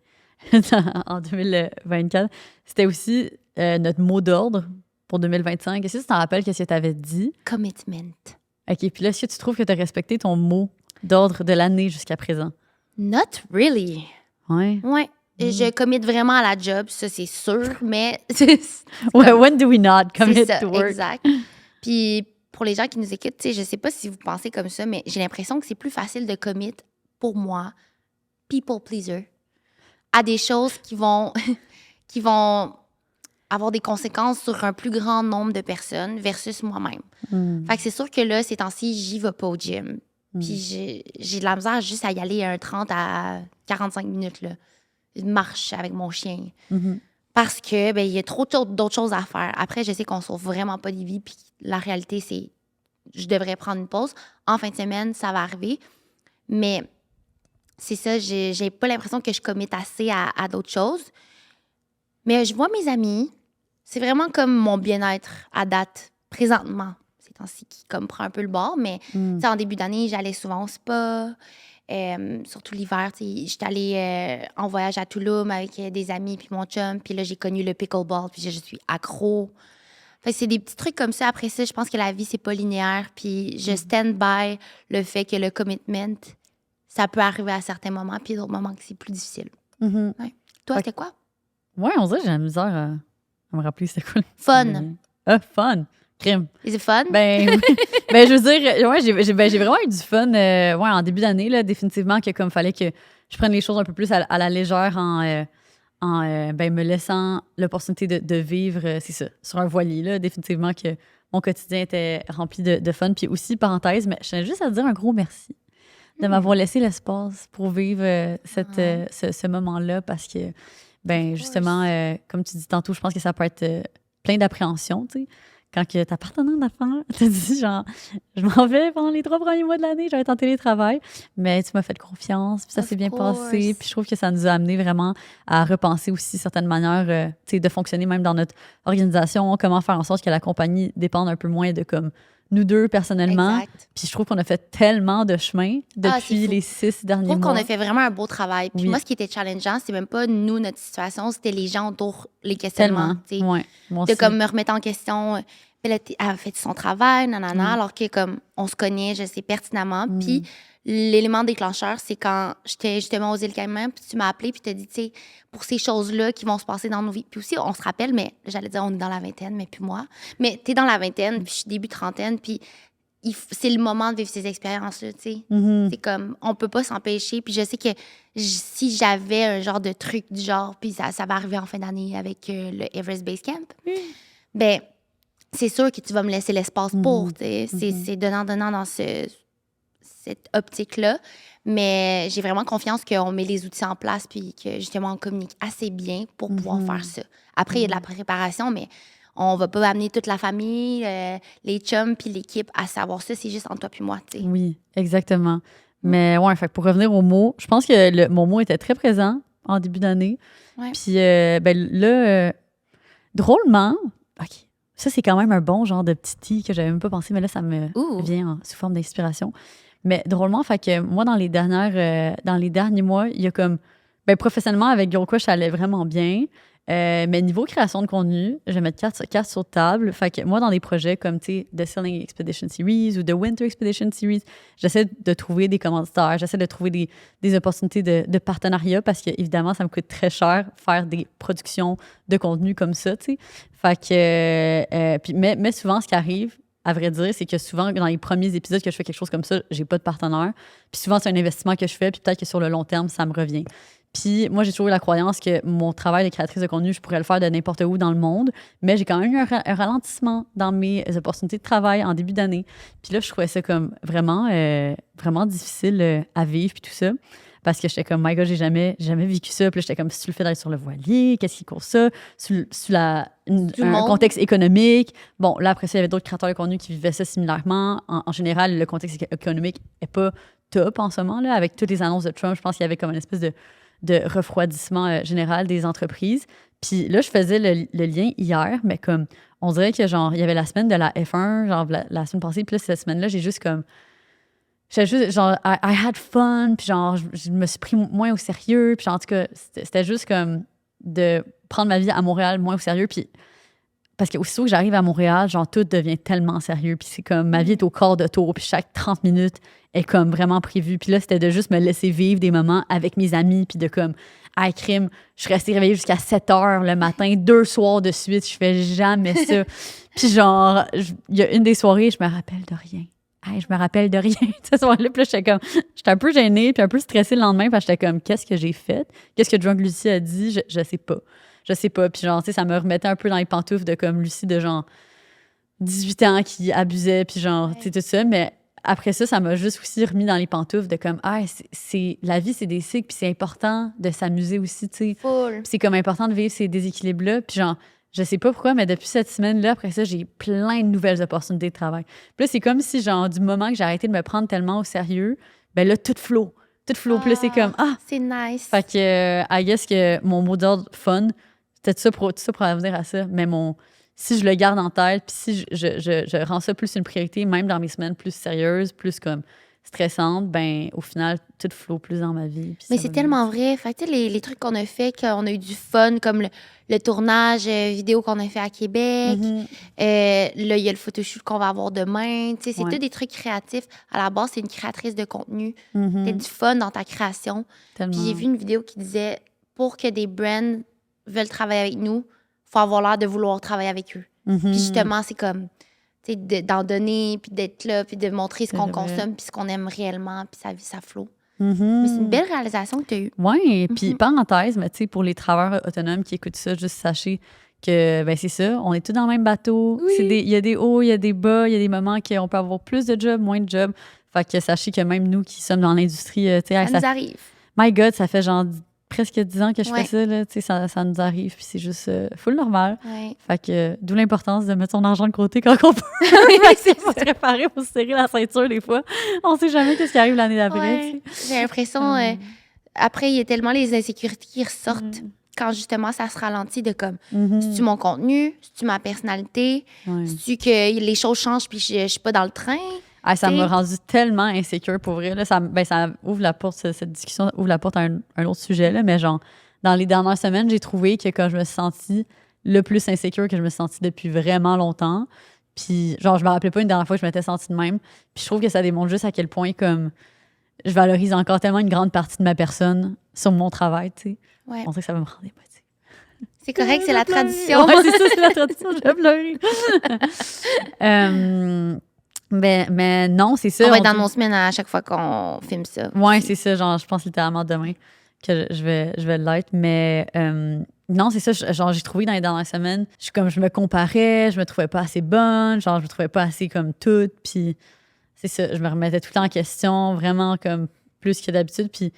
en 2024, c'était aussi notre mot d'ordre pour 2025. Est-ce que tu t'en rappelles qu'est-ce que tu avais dit?
Commitment.
OK, puis là, est-ce que tu trouves que tu as respecté ton mot d'ordre de l'année jusqu'à présent?
Not really.
Ouais.
Ouais. Je commit vraiment à la job, ça, c'est sûr, mais...
Ouais, when do we not
c'est
commit
ça,
to work?
exact. Puis, pour les gens qui nous écoutent, tu sais, je sais pas si vous pensez comme ça, mais j'ai l'impression que c'est plus facile de commit, pour moi, people pleaser, à des choses qui vont avoir des conséquences sur un plus grand nombre de personnes versus moi-même. Fait que c'est sûr que là, ces temps-ci, j'y vais pas au gym. Puis j'ai de la misère juste à y aller un 30 à 45 minutes, là. Une marche avec mon chien. Parce que il y a trop d'autres choses à faire. Après, je sais qu'on sauve vraiment pas des vies, puis la réalité, c'est je devrais prendre une pause. En fin de semaine, ça va arriver. Mais c'est ça, j'ai pas l'impression que je commette assez à d'autres choses. Mais je vois mes amis, c'est vraiment comme mon bien-être à date, présentement. Ces temps-ci qui comme prend un peu le bord, mais tu sais, en début d'année, j'allais souvent au spa. Surtout l'hiver, tu sais, j'étais allée en voyage à Tulum avec des amis puis mon chum, puis là, j'ai connu le pickleball, puis je suis accro. Fait que c'est des petits trucs comme ça. Après ça, je pense que la vie, c'est pas linéaire, puis je stand by le fait que le commitment, ça peut arriver à certains moments, puis d'autres moments que c'est plus difficile.
Mhm.
Ouais. Toi, c'était quoi?
Ouais, on dirait que j'ai la misère à me rappeler c'était quoi.
Fun.
Fun. Crime.
Is it fun?
Ben, oui. Ben, je veux dire, ouais, j'ai vraiment eu du fun ouais, en début d'année, là, définitivement, que comme fallait que je prenne les choses un peu plus à la légère en me laissant l'opportunité de vivre, c'est ça, sur un voilier, là, définitivement que mon quotidien était rempli de fun. Puis aussi, parenthèse, mais je tenais juste à te dire un gros merci de m'avoir laissé l'espace pour vivre ce moment-là parce que, ben, justement, comme tu dis tantôt, je pense que ça peut être plein d'appréhension, tu sais. Quand que ta partenaire d'affaires te dit, genre, je m'en vais pendant les 3 premiers mois de l'année, je vais être en télétravail, mais tu m'as fait confiance, puis ça s'est bien passé, puis je trouve que ça nous a amené vraiment à repenser aussi certaines manières, tu sais, de fonctionner même dans notre organisation, comment faire en sorte que la compagnie dépende un peu moins de comme nous deux personnellement.
Exact.
Puis je trouve qu'on a fait tellement de chemin depuis les 6 derniers
mois. Je trouve
mois.
qu'on a fait vraiment un beau travail. Puis
Oui.
moi, ce qui était challengeant, c'est même pas nous, notre situation, c'était les gens autour, les questionnements.
Tellement, ouais, moi
de
aussi.
comme me remettre en question. Elle a fait son travail, nanana, alors que comme on se connaît, je sais pertinemment. Puis l'élément déclencheur, c'est quand j'étais justement aux îles Caïmans, puis tu m'as appelé, puis tu as dit, tu sais, pour ces choses-là qui vont se passer dans nos vies. Puis aussi, on se rappelle, mais j'allais dire, on est dans la vingtaine, mais plus moi. Mais tu es dans la vingtaine, puis je suis début trentaine, puis c'est le moment de vivre ces expériences-là, tu sais. C'est comme, on peut pas s'empêcher. Puis je sais que si j'avais un genre de truc du genre, puis ça va arriver en fin d'année avec le Everest Base Camp, ben c'est sûr que tu vas me laisser l'espace pour, tu sais. C'est donnant dans cette optique-là. Mais j'ai vraiment confiance qu'on met les outils en place puis que, justement, on communique assez bien pour pouvoir faire ça. Après, il y a de la préparation, mais on va pas amener toute la famille, les chums puis l'équipe à savoir ça. C'est juste entre toi puis moi, tu sais.
Oui, exactement. Mais ouais, fait que pour revenir au mot, je pense que mon mot était très présent en début d'année.
Ouais.
Puis ben là, drôlement, OK, ça c'est quand même un bon genre de petit tea que j'avais même pas pensé, mais là ça me vient sous forme d'inspiration. Mais drôlement, fait que moi dans les derniers mois, il y a comme ben professionnellement avec Girl Crush, ça allait vraiment bien. Mais niveau création de contenu, je vais mettre carte sur table. Fait que moi, dans des projets comme, tu sais, The Selling Expedition Series ou The Winter Expedition Series, j'essaie de trouver des commanditaires, j'essaie de trouver des opportunités de partenariat parce que, évidemment, ça me coûte très cher faire des productions de contenu comme ça, tu sais. Fait que, mais souvent, ce qui arrive, à vrai dire, c'est que souvent, dans les premiers épisodes que je fais quelque chose comme ça, j'ai pas de partenaire. Puis souvent, c'est un investissement que je fais, puis peut-être que sur le long terme, ça me revient. Puis moi, j'ai toujours eu la croyance que mon travail de créatrice de contenu, je pourrais le faire de n'importe où dans le monde, mais j'ai quand même eu un ralentissement dans mes opportunités de travail en début d'année. Puis là, je trouvais ça comme vraiment, vraiment difficile à vivre, puis tout ça. Parce que j'étais comme, my God, j'ai jamais vécu ça. Puis là, j'étais comme, si tu le fais d'aller sur le voilier, qu'est-ce qui court ça? Sur un contexte économique. Bon, là, après ça, il y avait d'autres créateurs de contenu qui vivaient ça similairement. En général, le contexte économique n'est pas top en ce moment, là. Avec toutes les annonces de Trump, je pense qu'il y avait comme une espèce de refroidissement général des entreprises. Puis là, je faisais le lien hier, mais comme, on dirait que genre, il y avait la semaine de la F1, genre la semaine passée, puis là, cette semaine-là, j'étais juste, genre, I had fun, puis genre, je me suis pris moins au sérieux, puis genre, en tout cas, c'était juste comme de prendre ma vie à Montréal moins au sérieux, puis parce que aussitôt que j'arrive à Montréal, genre, tout devient tellement sérieux, puis c'est comme, ma vie est au quart de tour, puis chaque 30 minutes est comme vraiment prévu. Puis là, c'était de juste me laisser vivre des moments avec mes amis, puis de comme, à crime, je suis restée réveillée jusqu'à 7 heures le matin, 2 soirs de suite, je fais jamais ça. Puis genre, il y a une des soirées, je me rappelle de rien. Je me rappelle de rien. Ce soir-là, puis là, j'étais un peu gênée, puis un peu stressée le lendemain, parce que j'étais comme, qu'est-ce que j'ai fait? Qu'est-ce que Drunk Lucie a dit? Je sais pas. Je sais pas. Puis genre, tu sais, ça me remettait un peu dans les pantoufles de comme Lucie de genre 18 ans qui abusait, puis genre, tu sais, tout ça. Mais après ça, ça m'a juste aussi remis dans les pantoufles de comme, la vie, c'est des cycles, puis c'est important de s'amuser aussi, tu sais. C'est comme important de vivre ces déséquilibres-là. Puis genre, je sais pas pourquoi, mais depuis cette semaine-là, après ça, j'ai plein de nouvelles opportunités de travail. Puis là, c'est comme si, genre, du moment que j'ai arrêté de me prendre tellement au sérieux, ben là, tout flow. Tout flow. Puis là, c'est comme,
c'est nice.
Fait que, I guess que mon mot d'ordre fun, c'était tout ça pour revenir à ça. Mais si je le garde en tête, puis si je rends ça plus une priorité, même dans mes semaines plus sérieuses, plus comme stressantes, ben au final, tout flow plus dans ma vie.
Mais c'est tellement vrai. Fait que, tu sais, les trucs qu'on a fait, qu'on a eu du fun, comme le tournage vidéo qu'on a fait à Québec. Là, il y a le photoshoot qu'on va avoir demain. Tu sais, c'est tous des trucs créatifs. À la base, c'est une créatrice de contenu. T'as du fun dans ta création. Puis j'ai vu une vidéo qui disait, pour que des brands veulent travailler avec nous, faut avoir l'air de vouloir travailler avec eux. Puis justement, c'est comme, tu sais, d'en donner, puis d'être là, puis de montrer ce qu'on consomme, puis ce qu'on aime réellement, puis ça flow. Mais c'est une belle réalisation que tu as eue.
Oui, puis parenthèse, mais tu sais, pour les travailleurs autonomes qui écoutent ça, juste sachez que, ben c'est ça, on est tous dans le même bateau.
Oui.
Il y a des hauts, il y a des bas, il y a des moments qu'on peut avoir plus de jobs, moins de jobs. Fait que sachez que même nous qui sommes dans l'industrie, tu sais,
ça nous arrive.
My God, ça fait genre presque 10 ans que je fais ça, là, tu sais, ça nous arrive, puis c'est juste full normal.
Ouais.
Fait que d'où l'importance de mettre son argent de côté quand on peut. C'est pour se préparer, pour se serrer la ceinture des fois. On sait jamais ce qui arrive l'année d'après.
Ouais. J'ai l'impression, après, il y a tellement les insécurités qui ressortent quand justement ça se ralentit de comme, c'est-tu mon contenu, c'est-tu ma personnalité, c'est-tu que les choses changent puis je suis pas dans le train.
Ça m'a rendu tellement insécure pour vrai. Là. Ça ouvre la porte, cette discussion ouvre la porte à un autre sujet. Là, mais genre, dans les dernières semaines, j'ai trouvé que quand je me suis sentie le plus insécure que je me suis sentie depuis vraiment longtemps, puis genre, je me rappelais pas une dernière fois que je m'étais sentie de même. Puis je trouve que ça démontre juste à quel point comme je valorise encore tellement une grande partie de ma personne sur mon travail, tu sais.
Ouais.
On sait que ça va me rendre émotive.
C'est correct, c'est la tradition.
Ouais, c'est ça, c'est la tradition, je vais pleurer. Mais non, c'est ça.
On va être dans nos semaines à chaque fois qu'on filme ça.
Ouais, c'est ça. Genre, je pense littéralement demain que je vais l'être. Mais non, c'est ça. Genre, j'ai trouvé dans les dernières semaines, je me comparais, je me trouvais pas assez bonne, genre, je me trouvais pas assez comme toute. Puis c'est ça, je me remettais tout le temps en question, vraiment comme plus que d'habitude. Puis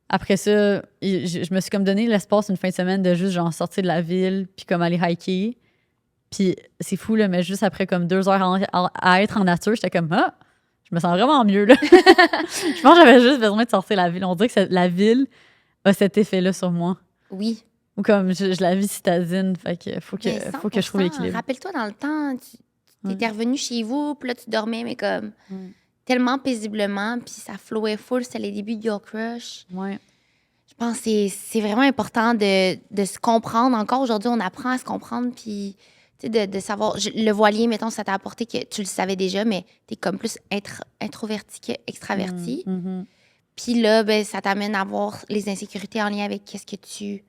après ça, je me suis comme donné l'espace une fin de semaine de juste genre sortir de la ville, puis comme aller hiker. Puis c'est fou, là, mais juste après comme 2 heures à être en nature, j'étais comme, ah, je me sens vraiment mieux, là. Je pense que j'avais juste besoin de sortir la ville. On dirait que la ville a cet effet-là sur moi.
Oui.
Ou comme je la vis citadine, fait que faut que je trouve
100%.
l'équilibre.
Rappelle-toi, dans le temps, tu étais revenu chez vous, puis là, tu dormais, mais comme
Ouais.
tellement paisiblement, puis ça flowait full, c'était les débuts de Girl Crush.
Ouais.
Je pense que c'est vraiment important de se comprendre. Encore aujourd'hui, on apprend à se comprendre, puis de savoir. Le voilier, mettons, ça t'a apporté que tu le savais déjà, mais t'es comme plus introverti qu'extraverti.
Mhm.
Puis là, ben, ça t'amène à voir les insécurités en lien avec qu'est-ce que tu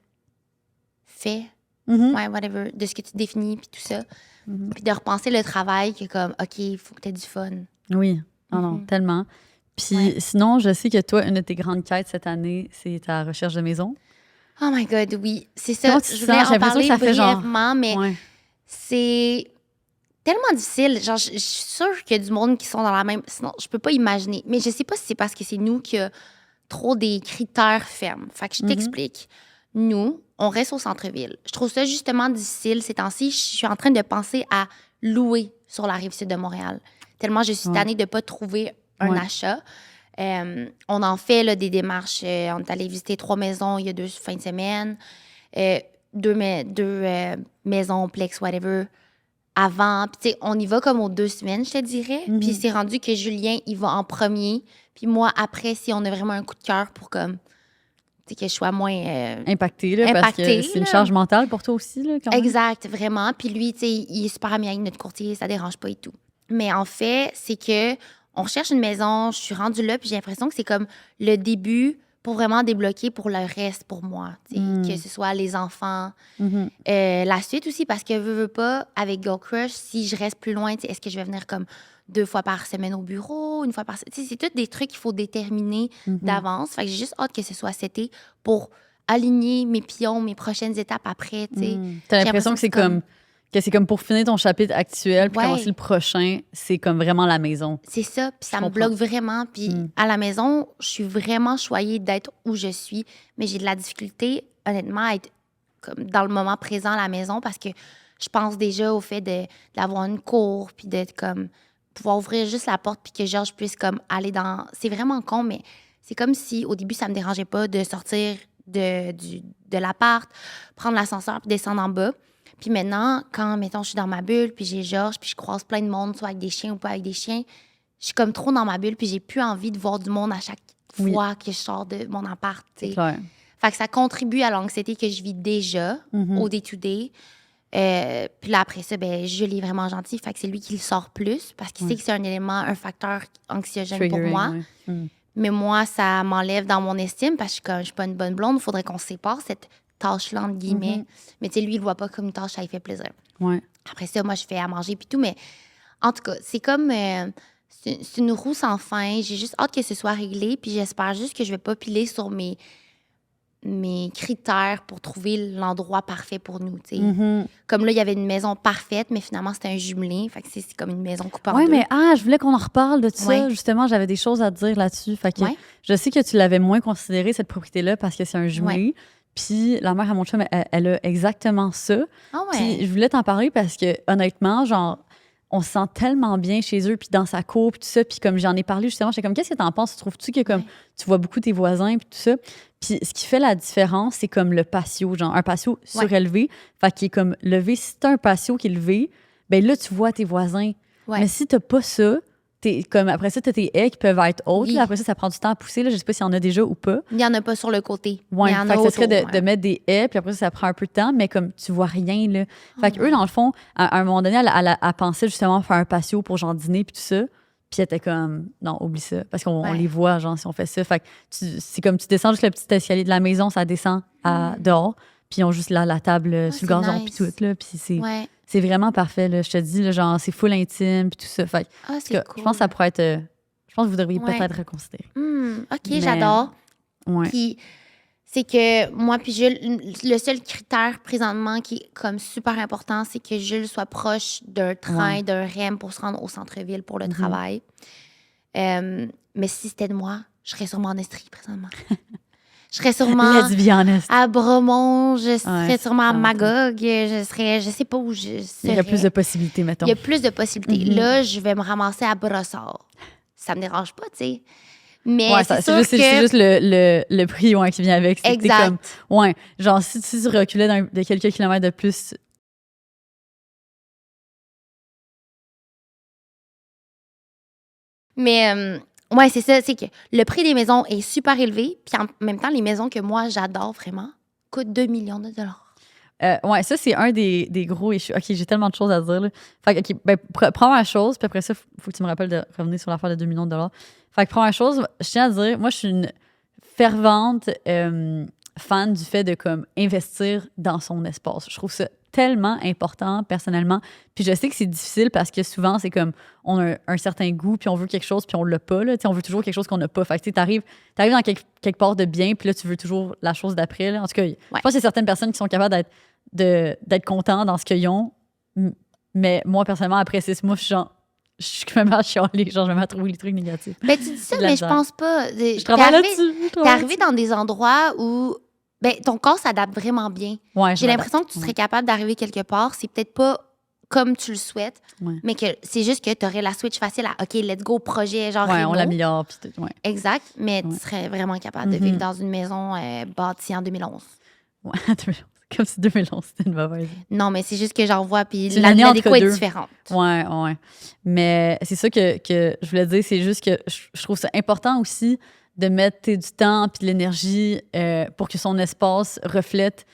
fais,
Mhm.
ouais, whatever, de ce que tu définis, puis tout ça.
Mhm.
Puis de repenser le travail, que comme, OK, il faut que tu aies du fun.
Oui, non, tellement. Puis sinon, je sais que toi, une de tes grandes quêtes cette année, c'est ta recherche de maison.
Oh my God, oui. C'est ça.
Comment tu te
Je voulais
sens? J'ai
en
l'impression que
parler
ça fait genre-
brièvement, mais
Ouais.
c'est tellement difficile. Genre, je suis sûre qu'il y a du monde qui sont dans la même... Sinon, je peux pas imaginer. Mais je sais pas si c'est parce que c'est nous qui a trop des critères fermes. Fait que je t'explique. Nous, on reste au centre-ville. Je trouve ça justement difficile ces temps-ci. Je suis en train de penser à louer sur la rive sud de Montréal. Tellement je suis tannée de pas trouver un achat. On en fait là, des démarches. On est allé visiter 3 maisons il y a 2 fins de semaine. 2 maisons, plex, whatever, avant. Puis, tu sais, on y va comme aux 2 semaines, je te dirais. Puis, c'est rendu que Julien, il va en premier. Puis, moi, après, si on a vraiment un coup de cœur pour comme, tu sais, que je sois moins.
Impacté, là, parce que
Impacté,
c'est une
là.
charge mentale pour toi aussi, là, quand même.
Exact, vraiment. Puis, lui, tu sais, il est super ami avec notre courtier, ça dérange pas et tout. Mais en fait, c'est que on recherche une maison, je suis rendue là, puis j'ai l'impression que c'est comme le début pour vraiment débloquer pour le reste pour moi. Tu sais, que ce soit les enfants. La suite aussi, parce que veux pas, avec Girl Crush, si je reste plus loin, tu sais, est-ce que je vais venir comme 2 fois par semaine au bureau, 1 fois par semaine? Tu sais, c'est tous des trucs qu'il faut déterminer d'avance. Fait que j'ai juste hâte que ce soit cet été pour aligner mes pions, mes prochaines étapes après, tu sais.
T'as
J'ai
l'impression que c'est comme pour finir ton chapitre actuel puis
Ouais.
commencer le prochain, c'est comme vraiment la maison.
C'est ça, puis ça
Je
me
comprends.
bloque vraiment. Puis à la maison, je suis vraiment choyée d'être où je suis, mais j'ai de la difficulté, honnêtement, à être comme dans le moment présent à la maison parce que je pense déjà au fait d'avoir une cour, puis d'être comme pouvoir ouvrir juste la porte, puis que Georges puisse comme aller dans... C'est vraiment con, mais c'est comme si au début, ça me dérangeait pas de sortir de l'appart, prendre l'ascenseur, puis descendre en bas. Puis maintenant, quand, mettons, je suis dans ma bulle, puis j'ai Georges, puis je croise plein de monde, soit avec des chiens ou pas avec des chiens, je suis comme trop dans ma bulle, puis j'ai plus envie de voir du monde à chaque fois que je sors de mon appart.
C'est
t'sais.
clair.
Fait que ça contribue à l'anxiété que je vis déjà au day-to-day. Puis là, après ça, ben, Jules est vraiment gentil. Fait que c'est lui qui le sort plus parce qu'il sait que c'est un élément, un facteur anxiogène pour
Triggering,
moi.
ouais.
Mais moi, ça m'enlève dans mon estime parce que je suis pas une bonne blonde. Il faudrait qu'on se sépare cette tâche-là, entre guillemets. Mais tu sais, lui, il le voit pas comme une tâche, ça lui fait plaisir.
Ouais.
Après ça, moi, je fais à manger puis tout. Mais en tout cas, c'est comme... c'est une roue sans fin. J'ai juste hâte que ce soit réglé. Puis j'espère juste que je vais pas piler sur mes critères pour trouver l'endroit parfait pour nous, tu sais. Comme là, il y avait une maison parfaite, mais finalement, c'était un jumelé. Fait que c'est comme une maison coupée en
Ouais,
deux.
mais je voulais qu'on en reparle de ça.
Ouais.
Justement, j'avais des choses à te dire là-dessus. Fait que
Ouais.
je sais que tu l'avais moins considéré, cette propriété-là, parce que c'est un jumelé. Puis la mère à mon chum, elle a exactement ça.
Ah ouais.
Puis je voulais t'en parler parce que, honnêtement, genre, on se sent tellement bien chez eux, puis dans sa cour, puis tout ça. Puis comme j'en ai parlé justement, j'étais comme, qu'est-ce que t'en penses? Trouves-tu que comme tu vois beaucoup tes voisins, puis tout ça? Puis ce qui fait la différence, c'est comme le patio, genre un patio surélevé. Fait qu'il est comme levé. Si t'as un patio qui est levé, ben là, tu vois tes voisins.
Ouais.
Mais si t'as pas ça, comme après ça, t'as tes haies qui peuvent être hautes.
Oui.
Là, après ça prend du temps à pousser. Là, je sais pas s'il y en a déjà ou pas.
Il n'y en a pas sur le côté.
Ouais,
Il y en
fait
a
que ça serait
autour,
de mettre des haies, puis après ça prend un peu de temps, mais comme tu vois rien, là. Fait qu'eux, dans le fond, à un moment donné, elle pensait justement faire un patio pour genre dîner, puis tout ça. Puis elle était comme, non, oublie ça, parce qu'on on les voit, genre, si on fait ça. Fait que c'est comme tu descends juste le petit escalier de la maison, ça descend dehors, puis ils ont juste là la table sur le
c'est
gazon,
nice.
puis tout, là. Puis
Ouais.
c'est vraiment parfait, là. Je te dis, là, genre, c'est full intime, puis tout ça. Fait que,
Ah,
en tout
c'est
cas,
cool.
je pense que ça pourrait être. Je pense que vous devriez
Ouais.
peut-être reconsidérer.
OK,
Mais-
j'adore.
Ouais.
Puis c'est que moi puis Jules, le seul critère présentement qui est comme super important, c'est que Jules soit proche d'un train, d'un REM pour se rendre au centre-ville pour le travail. Mais si c'était de moi, je serais sûrement en Estrie présentement. Je serais sûrement
Let's be honest.
à Bromont, je serais sûrement à
ça va,
Magog, je sais pas où je
Il y
serais.
aurait plus de possibilités, mettons.
Il y a plus de possibilités. Là, je vais me ramasser à Brossard. Ça me dérange pas, tu sais. Mais
Ouais,
c'est
c'est
sûr
juste,
que...
c'est juste le prix qui vient avec. C'est que t'es
Exact.
comme, ouais, genre, si tu reculais de quelques kilomètres de plus.
Mais, ouais, c'est ça. C'est que le prix des maisons est super élevé. Puis en même temps, les maisons que moi, j'adore vraiment, coûtent 2 millions de dollars.
Ouais, ça, c'est un des gros issues. OK, j'ai tellement de choses à dire. Là. Fait que, OK, ben, première chose, puis après ça, faut que tu me rappelles de revenir sur l'affaire de 2 millions de dollars. Fait que première chose, je tiens à dire, moi, je suis une fervente fan du fait de comme investir dans son espace. Je trouve ça tellement important personnellement. Puis je sais que c'est difficile parce que souvent, c'est comme on a un certain goût, puis on veut quelque chose, puis on l'a pas. Là. On veut toujours quelque chose qu'on n'a pas. Fait que tu arrives dans quelque part de bien, puis là, tu veux toujours la chose d'après. Là. En tout cas, je pense qu'il y a certaines personnes qui sont capables d'être contents dans ce qu'ils ont. Mais moi, personnellement, après 6 mois, je suis même à chialer, genre, je me mets à trouver les trucs négatifs.
Ben, tu dis ça, mais je pense pas.
Je travaille là-dessus.
T'es arrivé dans des endroits où ben, ton corps s'adapte vraiment bien.
Ouais,
J'ai l'impression que tu serais capable d'arriver quelque part. C'est peut-être pas comme tu le souhaites, mais que c'est juste que tu aurais la switch facile à OK, let's go, projet, genre.
Ouais,
réno.
on l'améliore. Puis ouais.
Exact, mais tu serais vraiment capable de vivre dans une maison bâtie en 2011.
Ouais, comme si 2011 c'était une mauvaise.
Non, mais c'est juste que j'en vois, puis
l'année
la déco
entre
est
deux.
différente.
Ouais. Mais c'est ça que je voulais dire, c'est juste que je trouve ça important aussi de mettre du temps puis de l'énergie pour que son espace reflète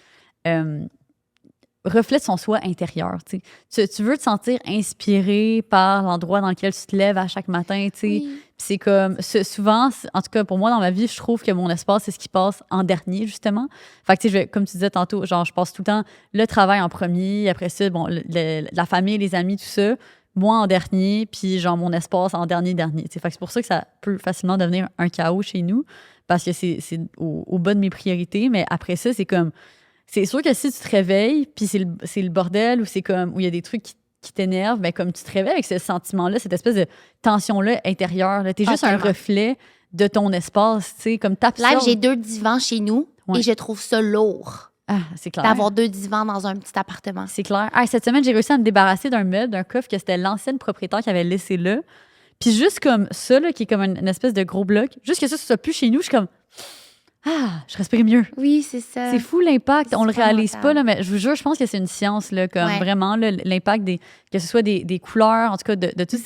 son soi intérieur. Tu veux te sentir inspiré par l'endroit dans lequel tu te lèves à chaque matin.
Oui.
C'est comme, souvent, en tout cas pour moi dans ma vie, je trouve que mon espace, c'est ce qui passe en dernier, justement. Fait que, comme tu disais tantôt, genre, je passe tout le temps le travail en premier, après ça, bon, la famille, les amis, tout ça, moi en dernier, puis genre mon espace en dernier. Fait que c'est pour ça que ça peut facilement devenir un chaos chez nous, parce que c'est au bas de mes priorités, mais après ça, c'est comme, c'est sûr que si tu te réveilles, puis c'est le bordel, ou c'est comme, où il y a des trucs qui t'énervent, ben comme tu te réveilles avec ce sentiment-là, cette espèce de tension-là intérieure, là, t'es juste un reflet de ton espace, tu sais, comme t'absorbes.
Live, j'ai 2 divans chez nous et je trouve ça lourd.
Ah, c'est clair.
D'avoir 2 divans dans un petit appartement.
C'est clair. Ah, cette semaine, j'ai réussi à me débarrasser d'un meuble, d'un coffre que c'était l'ancienne propriétaire qui avait laissé là. Puis juste comme ça, là, qui est comme une espèce de gros bloc, juste que ça soit plus chez nous, je suis comme... Ah, je respire mieux.
Oui, c'est ça.
C'est fou l'impact. On le réalise
mental.
pas, là, mais je vous jure, je pense que c'est une science, là, comme vraiment là, l'impact que ce soit des couleurs, en tout cas de tous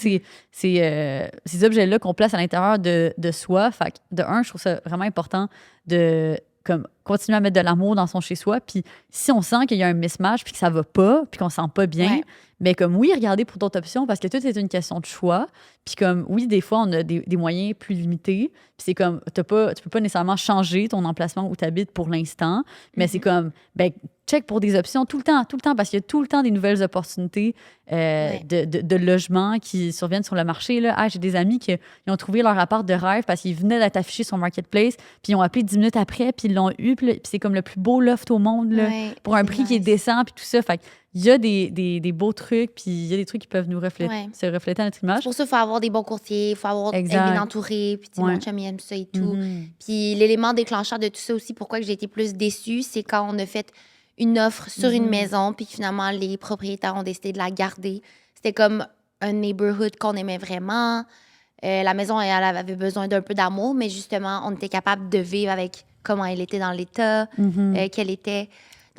ces objets-là qu'on place à l'intérieur de soi. Fait que, de un, je trouve ça vraiment important de comme continuer à mettre de l'amour dans son chez-soi. Puis si on sent qu'il y a un mismatch, puis que ça va pas, puis qu'on se sent pas bien, mais comme oui, regardez pour d'autres options, parce que tout est une question de choix. Puis comme oui, des fois, on a des moyens plus limités. Puis c'est comme, tu peux pas nécessairement changer ton emplacement où tu habites pour l'instant, mais c'est comme, ben, check pour des options tout le temps, parce qu'il y a tout le temps des nouvelles opportunités de logement qui surviennent sur le marché. Là. Ah, j'ai des amis qui ont trouvé leur appart de rêve parce qu'ils venaient d'être affichés sur Marketplace, puis ils ont appelé 10 minutes après, puis ils l'ont eu, puis c'est comme le plus beau loft au monde, là, pour un prix qui est décent, puis tout ça. Fait il y a des beaux trucs, puis il y a des trucs qui peuvent nous se refléter à notre image.
C'est pour ça qu'il faut avoir des bons courtiers, il faut avoir être bien entouré, puis mon chum, il aime ça et tout. Puis l'élément déclencheur de tout ça aussi, pourquoi j'ai été plus déçue, c'est quand on a fait une offre sur une maison, puis finalement, les propriétaires ont décidé de la garder. C'était comme un neighborhood qu'on aimait vraiment. La maison, elle avait besoin d'un peu d'amour, mais justement, on était capable de vivre avec comment elle était dans l'état, qu'elle était.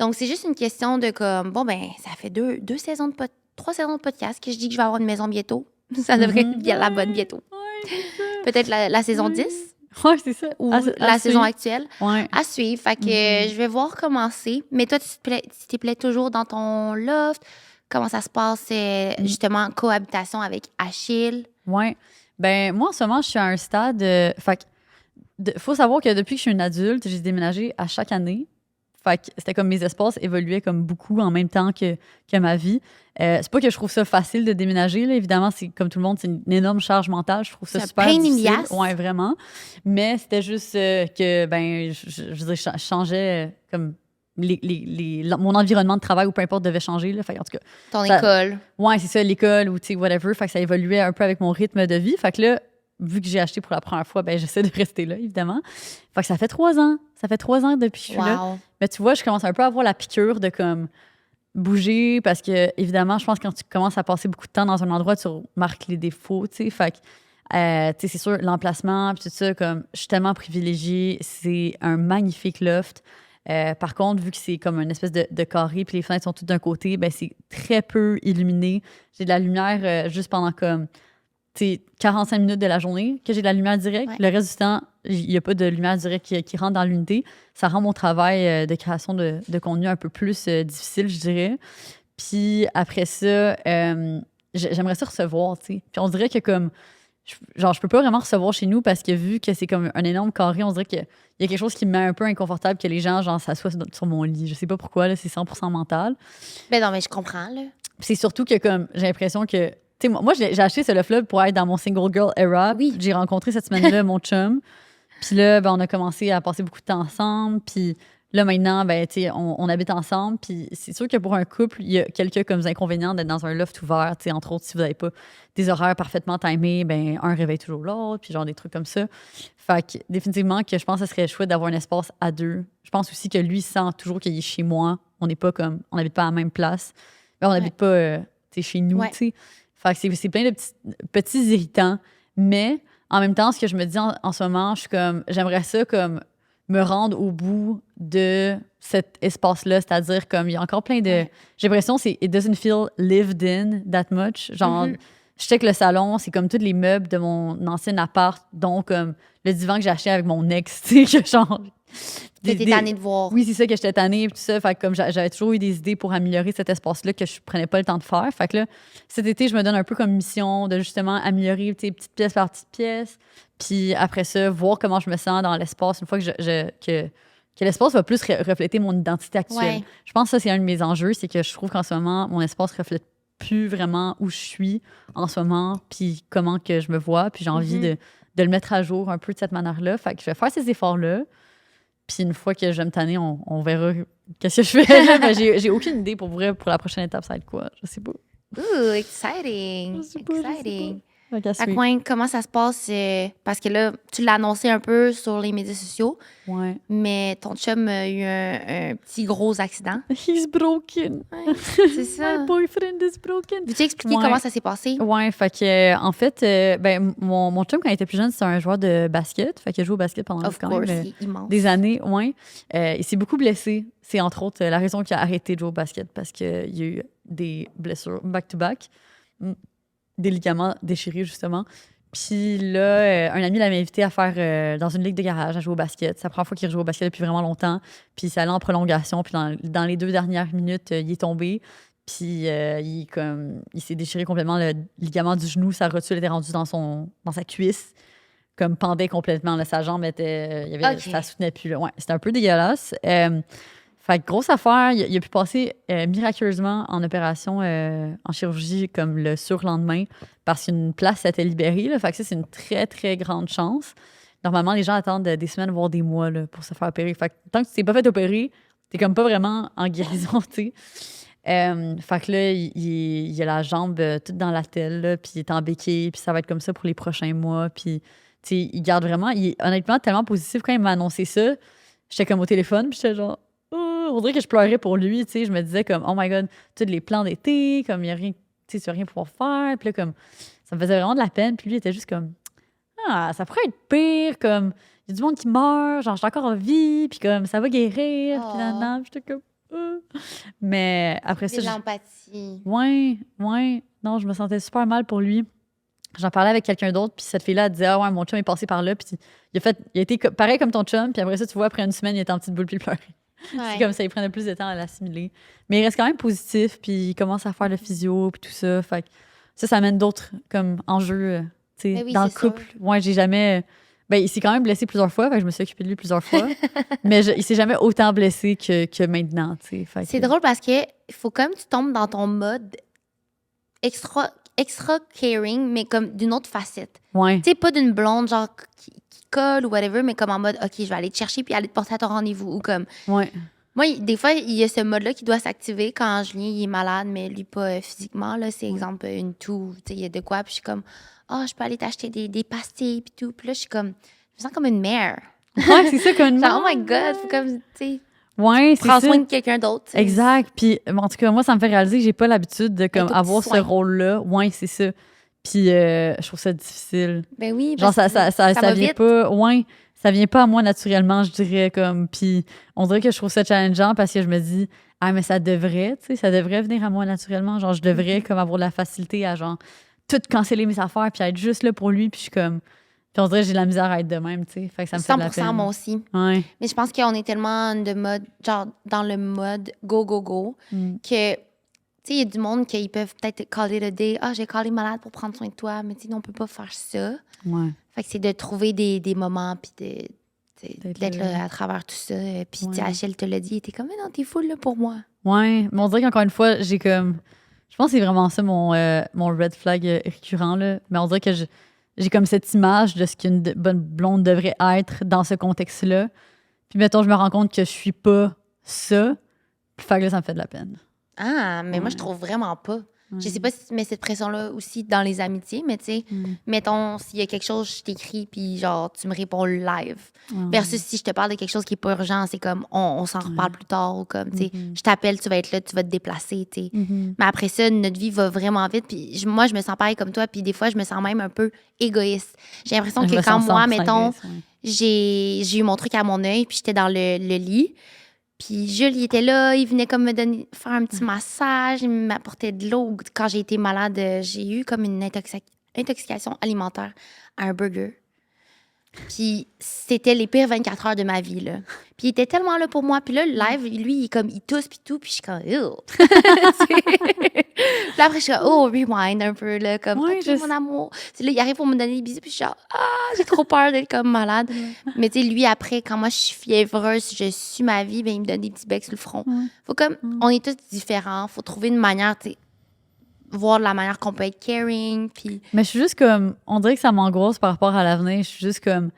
Donc, c'est juste une question de comme, bon, ben, ça fait 3 saisons de podcast que je dis que je vais avoir une maison bientôt. Ça devrait être bien la bonne bientôt. Peut-être la saison 10.
Oui, c'est ça.
Ou la saison actuelle.
Ouais.
À suivre. Fait que je vais voir comment c'est. Mais toi, tu te plais toujours dans ton loft? Comment ça se passe, justement, cohabitation avec Achille?
Oui. Ben moi, en ce moment, je suis à un stade... fait faut savoir que depuis que je suis une adulte, j'ai déménagé à chaque année. Fait que c'était comme mes espaces évoluaient comme beaucoup en même temps que ma vie. C'est pas que je trouve ça facile de déménager, là. Évidemment, c'est comme tout le monde, c'est une énorme charge mentale. Je trouve ça super difficile. Ouais, vraiment. Mais c'était juste que, ben, je veux dire, je changeais comme mon environnement de travail ou peu importe devait changer, là. Fait, en tout cas,
ton école.
Ouais, c'est ça, l'école ou tu sais, whatever. Fait que ça évoluait un peu avec mon rythme de vie. Fait que là, vu que j'ai acheté pour la première fois, ben j'essaie de rester là, évidemment. Fait que ça fait 3 ans. Ça fait 3 ans depuis que je suis là.
Wow.
Mais tu vois, je commence un peu à avoir la piqûre de comme bouger parce que, évidemment, je pense que quand tu commences à passer beaucoup de temps dans un endroit, tu remarques les défauts, tu sais. Fait que, tu sais, c'est sûr, l'emplacement, puis tout ça, comme, je suis tellement privilégiée. C'est un magnifique loft. Par contre, vu que c'est comme une espèce de carré, puis les fenêtres sont toutes d'un côté, ben c'est très peu illuminé. J'ai de la lumière juste pendant comme, tu sais, 45 minutes de la journée que j'ai de la lumière directe.
Ouais.
Le reste du temps, il n'y a pas de lumière directe qui rentre dans l'unité. Ça rend mon travail de création de contenu un peu plus difficile, je dirais. Puis après ça, j'aimerais ça recevoir, tu sais. Puis on dirait que comme, genre, je peux pas vraiment recevoir chez nous parce que vu que c'est comme un énorme carré, on dirait qu'il y a quelque chose qui me met un peu inconfortable que les gens, genre, s'assoient sur mon lit. Je sais pas pourquoi, là, c'est 100% mental.
Ben non, mais je comprends, là.
Puis c'est surtout que comme, j'ai l'impression que, tu sais, moi j'ai acheté ce loft-là pour être dans mon single girl era.
Oui.
J'ai rencontré cette semaine-là mon chum. Puis là, ben, on a commencé à passer beaucoup de temps ensemble. Puis là, maintenant, ben, tu sais, on habite ensemble. Puis c'est sûr que pour un couple, il y a quelques comme inconvénients d'être dans un loft ouvert. Tu sais, entre autres, si vous n'avez pas des horaires parfaitement timés, ben, un réveille toujours l'autre, puis genre des trucs comme ça. Fait que définitivement que je pense que ce serait chouette d'avoir un espace à deux. Je pense aussi que lui sent toujours qu'il est chez moi. On n'est pas comme, on n'habite pas à la même place. Ben, on n'habite pas, tu sais, chez nous,
Ouais.
tu sais. Fait que c'est plein de petits irritants. Mais en même temps, ce que je me dis en ce moment, je suis comme, j'aimerais ça comme me rendre au bout de cet espace-là, c'est-à-dire comme il y a encore plein de...
Ouais.
J'ai l'impression c'est it doesn't feel lived in that much. Genre,
Mhm.
je sais que le salon, c'est comme tous les meubles de mon ancien appart, dont comme le divan que j'ai acheté avec mon ex, tu sais, que genre...
Que t'es tannée de voir.
Oui, c'est ça que j'étais tannée et tout ça. Fait que comme j'avais toujours eu des idées pour améliorer cet espace-là que je prenais pas le temps de faire. Fait que là, cet été, je me donne un peu comme mission de justement améliorer, tu sais, petite pièce par petite pièce. Puis après ça, voir comment je me sens dans l'espace une fois que l'espace va plus refléter mon identité actuelle.
Ouais.
Je pense que ça, c'est un de mes enjeux, c'est que je trouve qu'en ce moment, mon espace reflète plus vraiment où je suis en ce moment, puis comment que je me vois. Puis j'ai envie
Mhm.
de le mettre à jour un peu de cette manière-là. Fait que je vais faire ces efforts-là. Puis une fois que je vais me tanner, on verra qu'est-ce que je fais. Ben, j'ai aucune idée pour vrai pour la prochaine étape, ça va être quoi. Je sais pas.
Ooh, exciting.
Je sais pas, je sais
Exciting.
Fait qu'à
Fait que,
suivre.
ouais, comment ça se passe? Parce que là, tu l'as annoncé un peu sur les médias sociaux,
Ouais.
mais ton chum a eu un petit gros accident.
He's broken.
Ouais, c'est ça.
My boyfriend is broken.
Veux-tu expliquer
Ouais.
comment ça s'est passé?
Ouais, fait que, en fait, ben, mon chum, quand il était plus jeune, c'était un joueur de basket. Fait qu'il a joué au basket pendant
Of
quand
course,
même,
il est immense.
des années. Ouais. Il s'est beaucoup blessé. C'est entre autres la raison qu'il a arrêté de jouer au basket parce qu'il y a eu des blessures back-to-back, des ligaments déchirés, justement. Puis là, un ami l'avait invité à faire dans une ligue de garage, à jouer au basket. C'est la première fois qu'il rejoue au basket depuis vraiment longtemps. Puis ça allait en prolongation. Puis dans les 2 dernières minutes, il est tombé. Puis il s'est déchiré complètement le ligament du genou. Sa rotule était rendue dans sa cuisse, comme pendait complètement. Là, sa jambe était...
Ok.
Ça soutenait plus. Là. Ouais, c'était un peu dégueulasse. Fait que grosse affaire, il a pu passer miraculeusement en opération, en chirurgie, comme le surlendemain, parce qu'une place s'était libérée. Là. Fait que ça, c'est une très, très grande chance. Normalement, les gens attendent des semaines, voire des mois là, pour se faire opérer. Fait que tant que tu t'es pas fait opérer, t'es comme pas vraiment en guérison, tu sais. Fait que là, il a la jambe toute dans la telle, là, puis il est en béquille, puis ça va être comme ça pour les prochains mois. Puis, tu sais, il garde vraiment... Il est honnêtement tellement positif quand il m'a annoncé ça. J'étais comme au téléphone, puis j'étais genre... on dirait que je pleurais pour lui, tu sais. Je me disais comme, oh my God, tous les plans d'été, comme il y a rien, tu sais, tu vas rien pouvoir faire. Puis là, comme, ça me faisait vraiment de la peine. Puis lui, il était juste comme, ah, ça pourrait être pire, comme, il y a du monde qui meurt, genre, je suis encore en vie, puis comme, ça va guérir.
Oh.
Puis là, j'étais comme, Mais après
C'est
ça,
de l'empathie.
ouais, non, je me sentais super mal pour lui. J'en parlais avec quelqu'un d'autre, puis cette fille-là, elle disait, ah ouais, mon chum est passé par là, puis il a été pareil comme ton chum, puis après ça, tu vois, après une semaine, il était en petite boule, puis il pleurait.
Ouais.
C'est comme ça, il prenait plus de temps à l'assimiler. Mais il reste quand même positif, puis il commence à faire le physio, puis tout ça. Fait que ça amène d'autres comme enjeux, tu sais,
Mais oui,
dans le
c'est
couple.
sûr.
Moi, j'ai jamais... Ben, il s'est quand même blessé plusieurs fois, fait que je me suis occupée de lui plusieurs fois. Mais il s'est jamais autant blessé que maintenant, tu sais. Fait
C'est
que-
drôle parce que faut comme tu tombes dans ton mode extra caring, mais comme d'une autre facette.
Ouais,
Tu sais, pas d'une blonde genre qui colle ou whatever, mais comme en mode, OK, je vais aller te chercher puis aller te porter à ton rendez-vous. Ou comme,
ouais.
moi, des fois, il y a ce mode-là qui doit s'activer quand Julien il est malade, mais lui pas physiquement. Là, c'est exemple une toux, tu sais, il y a de quoi. Puis je suis comme, je peux aller t'acheter des pastilles puis tout. Puis là, je suis comme, je me sens comme une mère.
Ouais, c'est ça, comme une
Genre, oh my God, faut comme, tu sais,
ouais, c'est
prends
ça.
soin de quelqu'un d'autre. t'sais.
Exact. Puis, en tout cas, moi, ça me fait réaliser que j'ai pas l'habitude de comme,
Avec tout
avoir
petit
ce
soin.
rôle-là. Ouais, c'est ça. Puis, je trouve ça difficile.
Ben oui,
Genre,
parce que
ça
va
vient
vite.
pas. Ouais, ça vient pas à moi naturellement, je dirais. Comme, puis, on dirait que je trouve ça challengeant parce que je me dis, ah, mais ça devrait, tu sais, ça devrait venir à moi naturellement. Genre, je devrais comme avoir de la facilité à, genre, tout canceller mes affaires puis être juste là pour lui. Puis, je suis comme. Puis, on dirait que j'ai de la misère à être de même, tu sais. Fait que ça me fait de la
100%
peine.
moi aussi.
Ouais.
Mais je pense qu'on est tellement de mode, genre dans le mode go, go, go,
Mm.
que, tu sais, il y a du monde qui peuvent peut-être caller le day. Ah, j'ai callé malade pour prendre soin de toi, mais tu sais, nous, on peut pas faire ça.
Ouais.
Fait que c'est de trouver des moments, puis d'être
là.
là à travers tout ça. Puis, tu sais,
Ouais.
Achille te l'a dit, t'es comme, mais non, t'es full là pour moi.
Ouais, mais on dirait qu'encore une fois, j'ai comme. Je pense que c'est vraiment ça mon red flag récurrent, là. Mais on dirait que j'ai comme cette image de ce qu'une bonne blonde devrait être dans ce contexte-là. Puis mettons, je me rends compte que je suis pas ça. Puis fait que là, ça me fait de la peine.
Ah, mais moi,
Ouais.
je trouve vraiment pas.
Ouais.
Je sais pas si tu mets cette pression-là aussi dans les amitiés, mais tu sais,
Mm.
mettons, s'il y a quelque chose, je t'écris, puis genre, tu me réponds live.
Ouais.
Versus si je te parle de quelque chose qui est pas urgent, c'est comme, on s'en reparle plus tard, ou comme, tu sais,
Mhm.
je t'appelle, tu vas être là, tu vas te déplacer, tu sais.
Mhm.
Mais après ça, notre vie va vraiment vite, puis moi, je me sens pareil comme toi, puis des fois, je me sens même un peu égoïste. J'ai l'impression
Je
que
me
quand
sens
moi,
100%
mettons,
égoïste, ouais.
j'ai eu mon truc à mon œil, puis j'étais dans le lit. Puis Jules, il était là, il venait comme me donner, faire un petit massage, il m'apportait de l'eau. Quand j'ai été malade, j'ai eu comme une intoxication alimentaire à un burger. Puis c'était les pires 24 heures de ma vie, là. Puis il était tellement là pour moi. Puis là, le live, lui, il tousse puis tout, puis je suis comme, ew. Puis après, je suis comme, oh, rewind un peu, là, comme,
Ouais,
OK, mon amour. Puis là, il arrive pour me donner des bisous, puis je suis genre, j'ai trop peur d'être comme malade. Mais tu sais, lui, après, quand moi, je suis fiévreuse, je suis ma vie, ben il me donne des petits becs sur le front.
Ouais.
Faut comme, on est tous différents. Faut trouver une manière, tu sais, voir la manière qu'on peut être caring, puis...
Mais je suis juste comme. On dirait que ça m'angoisse par rapport à l'avenir. Je suis juste comme.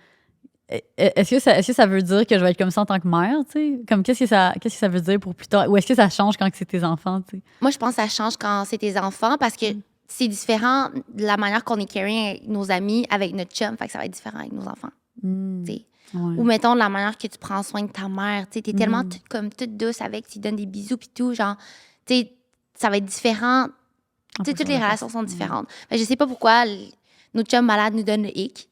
Est-ce que ça veut dire que je vais être comme ça en tant que mère, tu sais? Comme qu'est-ce que ça veut dire pour plus tard? Ou est-ce que ça change quand c'est tes enfants, tu sais?
Moi, je pense que ça change quand c'est tes enfants parce que c'est différent de la manière qu'on est caring avec nos amis, avec notre chum. Fait que ça va être différent avec nos enfants.
Mm.
tu sais.
Ouais.
Ou mettons de la manière que tu prends soin de ta mère. Tu es tellement comme toute douce avec, tu lui donnes des bisous puis tout. Genre, tu sais, ça va être différent. Tu sais, toutes les relations sont différentes. Fait que je sais pas pourquoi nos chums malades nous donnent le hic.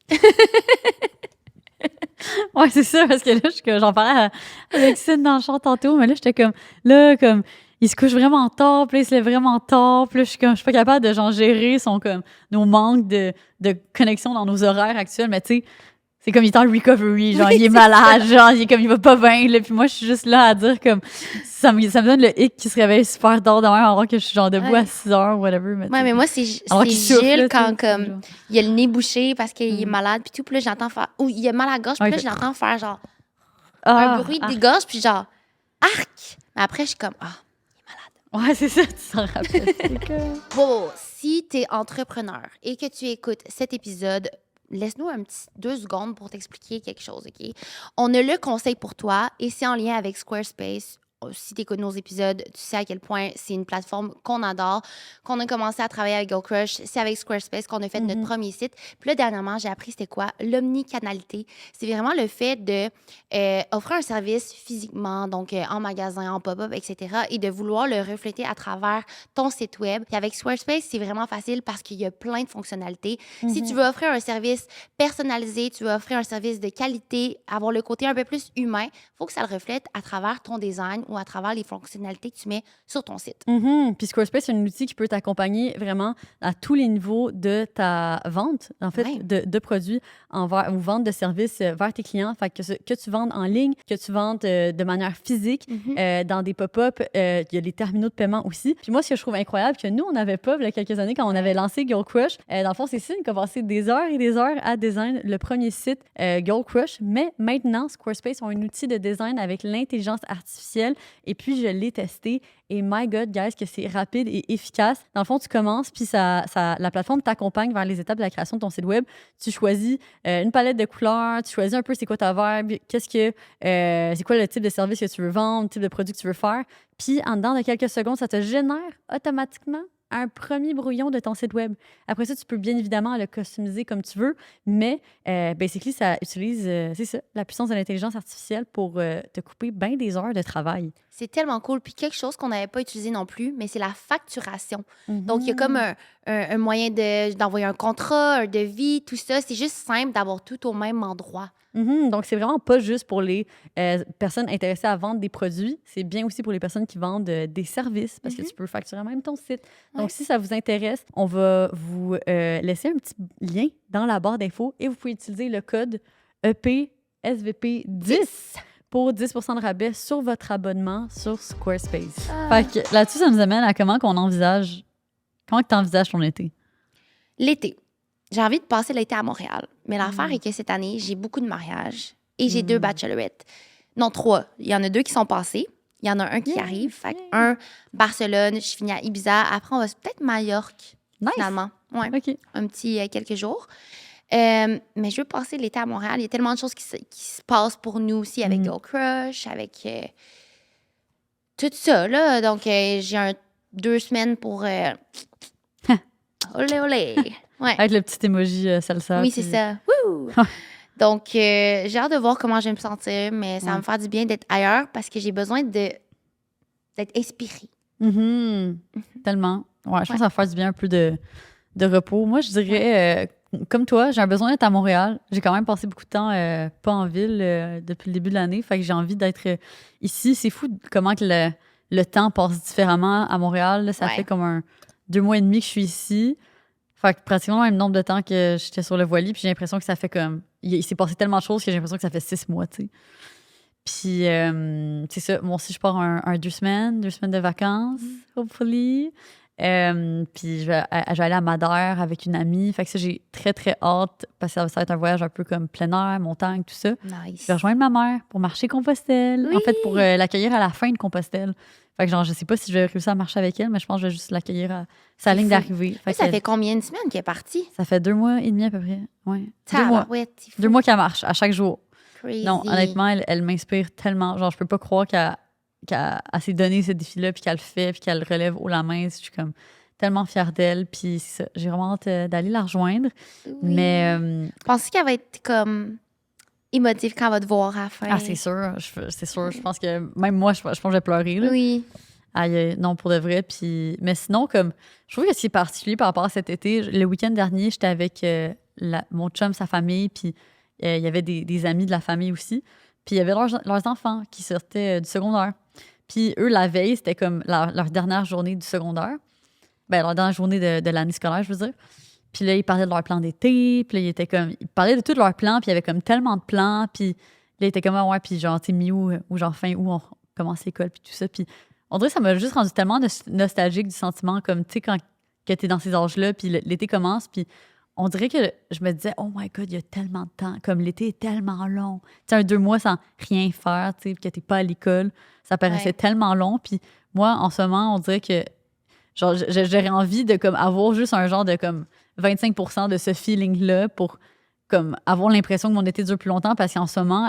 Ouais, c'est ça, parce que là, j'en parlais avec Sid dans le char tantôt, mais là, j'étais comme, il se couche vraiment tard, puis là, il se lève vraiment tard, puis là, je suis pas capable de, genre, gérer nos manques de connexion dans nos horaires actuels, mais tu sais, c'est comme il est en recovery, genre, il est malade, genre, il va pas bien, là, puis moi, je suis juste là à dire, comme, ça me donne le hic qui se réveille super tard demain, alors que je suis, genre, debout à 6 heures, whatever, mais tu
Ouais,
sais.
mais moi, c'est
Alors qu'il souffle,
Gilles
là,
quand,
tu sais,
comme,
genre.
il a le nez bouché parce qu'il est malade, puis tout, puis là, j'entends faire... Ou il a mal à la gorge, puis
Ouais,
là,
il fait-
je l'entends faire, genre,
Ah,
un bruit de gorge, puis genre, arc! Mais après, je suis comme,
ouais, c'est ça, tu s'en rappelles. C'est comme-
Bon, si tu es entrepreneur et que tu écoutes cet épisode, laisse-nous un petit 2 secondes pour t'expliquer quelque chose, OK? On a le conseil pour toi et c'est en lien avec Squarespace. Si tu écoutes nos épisodes, tu sais à quel point c'est une plateforme qu'on adore, qu'on a commencé à travailler avec Girl Crush. C'est avec Squarespace qu'on a fait notre premier site. Puis là, dernièrement, j'ai appris c'était quoi? L'omnicanalité. C'est vraiment le fait de offrir un service physiquement, donc en magasin, en pop-up, etc. et de vouloir le refléter à travers ton site web. Puis avec Squarespace, c'est vraiment facile parce qu'il y a plein de fonctionnalités. Si tu veux offrir un service personnalisé, tu veux offrir un service de qualité, avoir le côté un peu plus humain, il faut que ça le reflète à travers ton design ou à travers les fonctionnalités que tu mets sur ton site.
Mhm. Puis Squarespace, c'est un outil qui peut t'accompagner vraiment à tous les niveaux de ta vente, en fait,
Ouais.
de produits ou vente de services vers tes clients. Fait que tu vendes en ligne, que tu vendes de manière physique, dans des pop-up, il y a les terminaux de paiement aussi. Puis moi, ce que je trouve incroyable, que nous, on n'avait pas, il y a quelques années, quand on avait lancé Girl Crush, dans le fond, c'est Cine qui a passé des heures et des heures à design le premier site Girl Crush. Mais maintenant, Squarespace ont un outil de design avec l'intelligence artificielle. Et puis, je l'ai testé. Et my God, guys, que c'est rapide et efficace. Dans le fond, tu commences, puis la plateforme t'accompagne vers les étapes de la création de ton site web. Tu choisis une palette de couleurs, tu choisis un peu c'est quoi ta vibe, c'est quoi le type de service que tu veux vendre, le type de produit que tu veux faire. Puis, en dedans de quelques secondes, ça te génère automatiquement un premier brouillon de ton site web. Après ça, tu peux bien évidemment le customiser comme tu veux, mais basically, ça utilise, c'est ça, la puissance de l'intelligence artificielle pour te couper bien des heures de travail.
C'est tellement cool. Puis quelque chose qu'on n'avait pas utilisé non plus, mais c'est la facturation. Donc, il y a comme un moyen d'envoyer un contrat, un devis, tout ça. C'est juste simple d'avoir tout au même endroit.
Donc, c'est vraiment pas juste pour les personnes intéressées à vendre des produits. C'est bien aussi pour les personnes qui vendent des services parce que tu peux facturer même ton site. Donc, si ça vous intéresse, on va vous laisser un petit lien dans la barre d'infos et vous pouvez utiliser le code EPSVP10 pour 10 de rabais sur votre abonnement sur Squarespace. Fait que là-dessus, ça nous amène à comment tu envisages ton été?
L'été. J'ai envie de passer l'été à Montréal. Mais l'affaire est que cette année, j'ai beaucoup de mariages et j'ai 2 bachelorettes. Non, 3. Il y en a 2 qui sont passés. Il y en a un qui arrive. Fait un, Barcelone, je finis à Ibiza. Après, on va peut-être Majorque, finalement. Ouais.
OK.
Un petit quelques jours. Mais je veux passer l'été à Montréal. Il y a tellement de choses qui se passent pour nous aussi avec Girl Crush, avec tout ça, là. Donc, j'ai 2 semaines pour... olé, olé! Ouais.
Avec le petit emoji salsa.
Oui, c'est ça. Wouh! Donc, j'ai hâte de voir comment je vais me sentir, mais ça va me faire du bien d'être ailleurs parce que j'ai besoin d'être inspirée.
Tellement. Ouais, je pense que ça va faire du bien un peu de repos. Moi, je dirais, comme toi, j'ai un besoin d'être à Montréal. J'ai quand même passé beaucoup de temps pas en ville depuis le début de l'année. Fait que j'ai envie d'être ici. C'est fou comment que le temps passe différemment à Montréal. Là, ça fait comme 2 mois et demi que je suis ici. Fait que pratiquement le même nombre de temps que j'étais sur le voilier. Puis j'ai l'impression que ça fait comme... Il s'est passé tellement de choses que j'ai l'impression que ça fait 6 mois, tu sais. Puis c'est ça. Moi aussi, je pars 2 semaines de vacances, hopefully. Puis je vais aller à Madère avec une amie. Fait que ça, j'ai très, très hâte parce que ça va être un voyage un peu comme plein air, montagne, tout ça.
Nice.
Je vais rejoindre ma mère pour marcher Compostelle.
Oui.
En fait, pour l'accueillir à la fin de Compostelle. Fait que genre, je sais pas si je vais réussir à marcher avec elle, mais je pense que je vais juste l'accueillir à sa ligne d'arrivée.
Ça fait combien de semaines qu'elle est partie?
Ça fait 2 mois et demi à peu près. Ouais. 2 mois.
Ouais,
2 mois qu'elle marche à chaque jour.
Crazy.
Non, honnêtement, elle m'inspire tellement. Genre, je peux pas croire qu'elle s'est donné ce défi-là, puis qu'elle le fait, puis qu'elle le relève haut la main. Je suis comme tellement fière d'elle. Puis c'est ça, j'ai vraiment hâte d'aller la rejoindre.
Oui.
Mais...
Penses-tu qu'elle va être comme émotive quand elle va te voir à la fin?
Ah, c'est sûr. C'est sûr. Je pense que même moi, je pense que je vais pleurer. Là.
Oui.
Aïe, non, pour de vrai. Puis... Mais sinon, comme je trouve que ce qui est particulier par rapport à cet été, le week-end dernier, j'étais avec mon chum, sa famille, puis il y avait des amis de la famille aussi. Puis il y avait leurs enfants qui sortaient du secondaire. Puis eux, la veille, c'était comme leur dernière journée du secondaire. Ben, leur dernière journée de l'année scolaire, je veux dire. Puis là, ils parlaient de leur plan d'été. Puis là, ils parlaient de tous leurs plans. Puis il y avait comme tellement de plans. Puis là, ils étaient comme, ouais, puis genre, tu sais, mi-août ou genre fin août, on commence l'école, puis tout ça. Puis on dirait que ça m'a juste rendu tellement nostalgique du sentiment, comme, tu sais, quand que t'es dans ces âges-là, puis l'été commence, puis on dirait que je me disais, oh my God, il y a tellement de temps. Comme l'été est tellement long. Tu sais, 2 mois sans rien faire, tu sais, que t'es pas à l'école. Ça paraissait tellement long. Puis moi, en ce moment, on dirait que genre, j'aurais envie de comme avoir juste un genre de comme 25% de ce feeling-là pour comme avoir l'impression que mon été dure plus longtemps parce qu'en ce moment,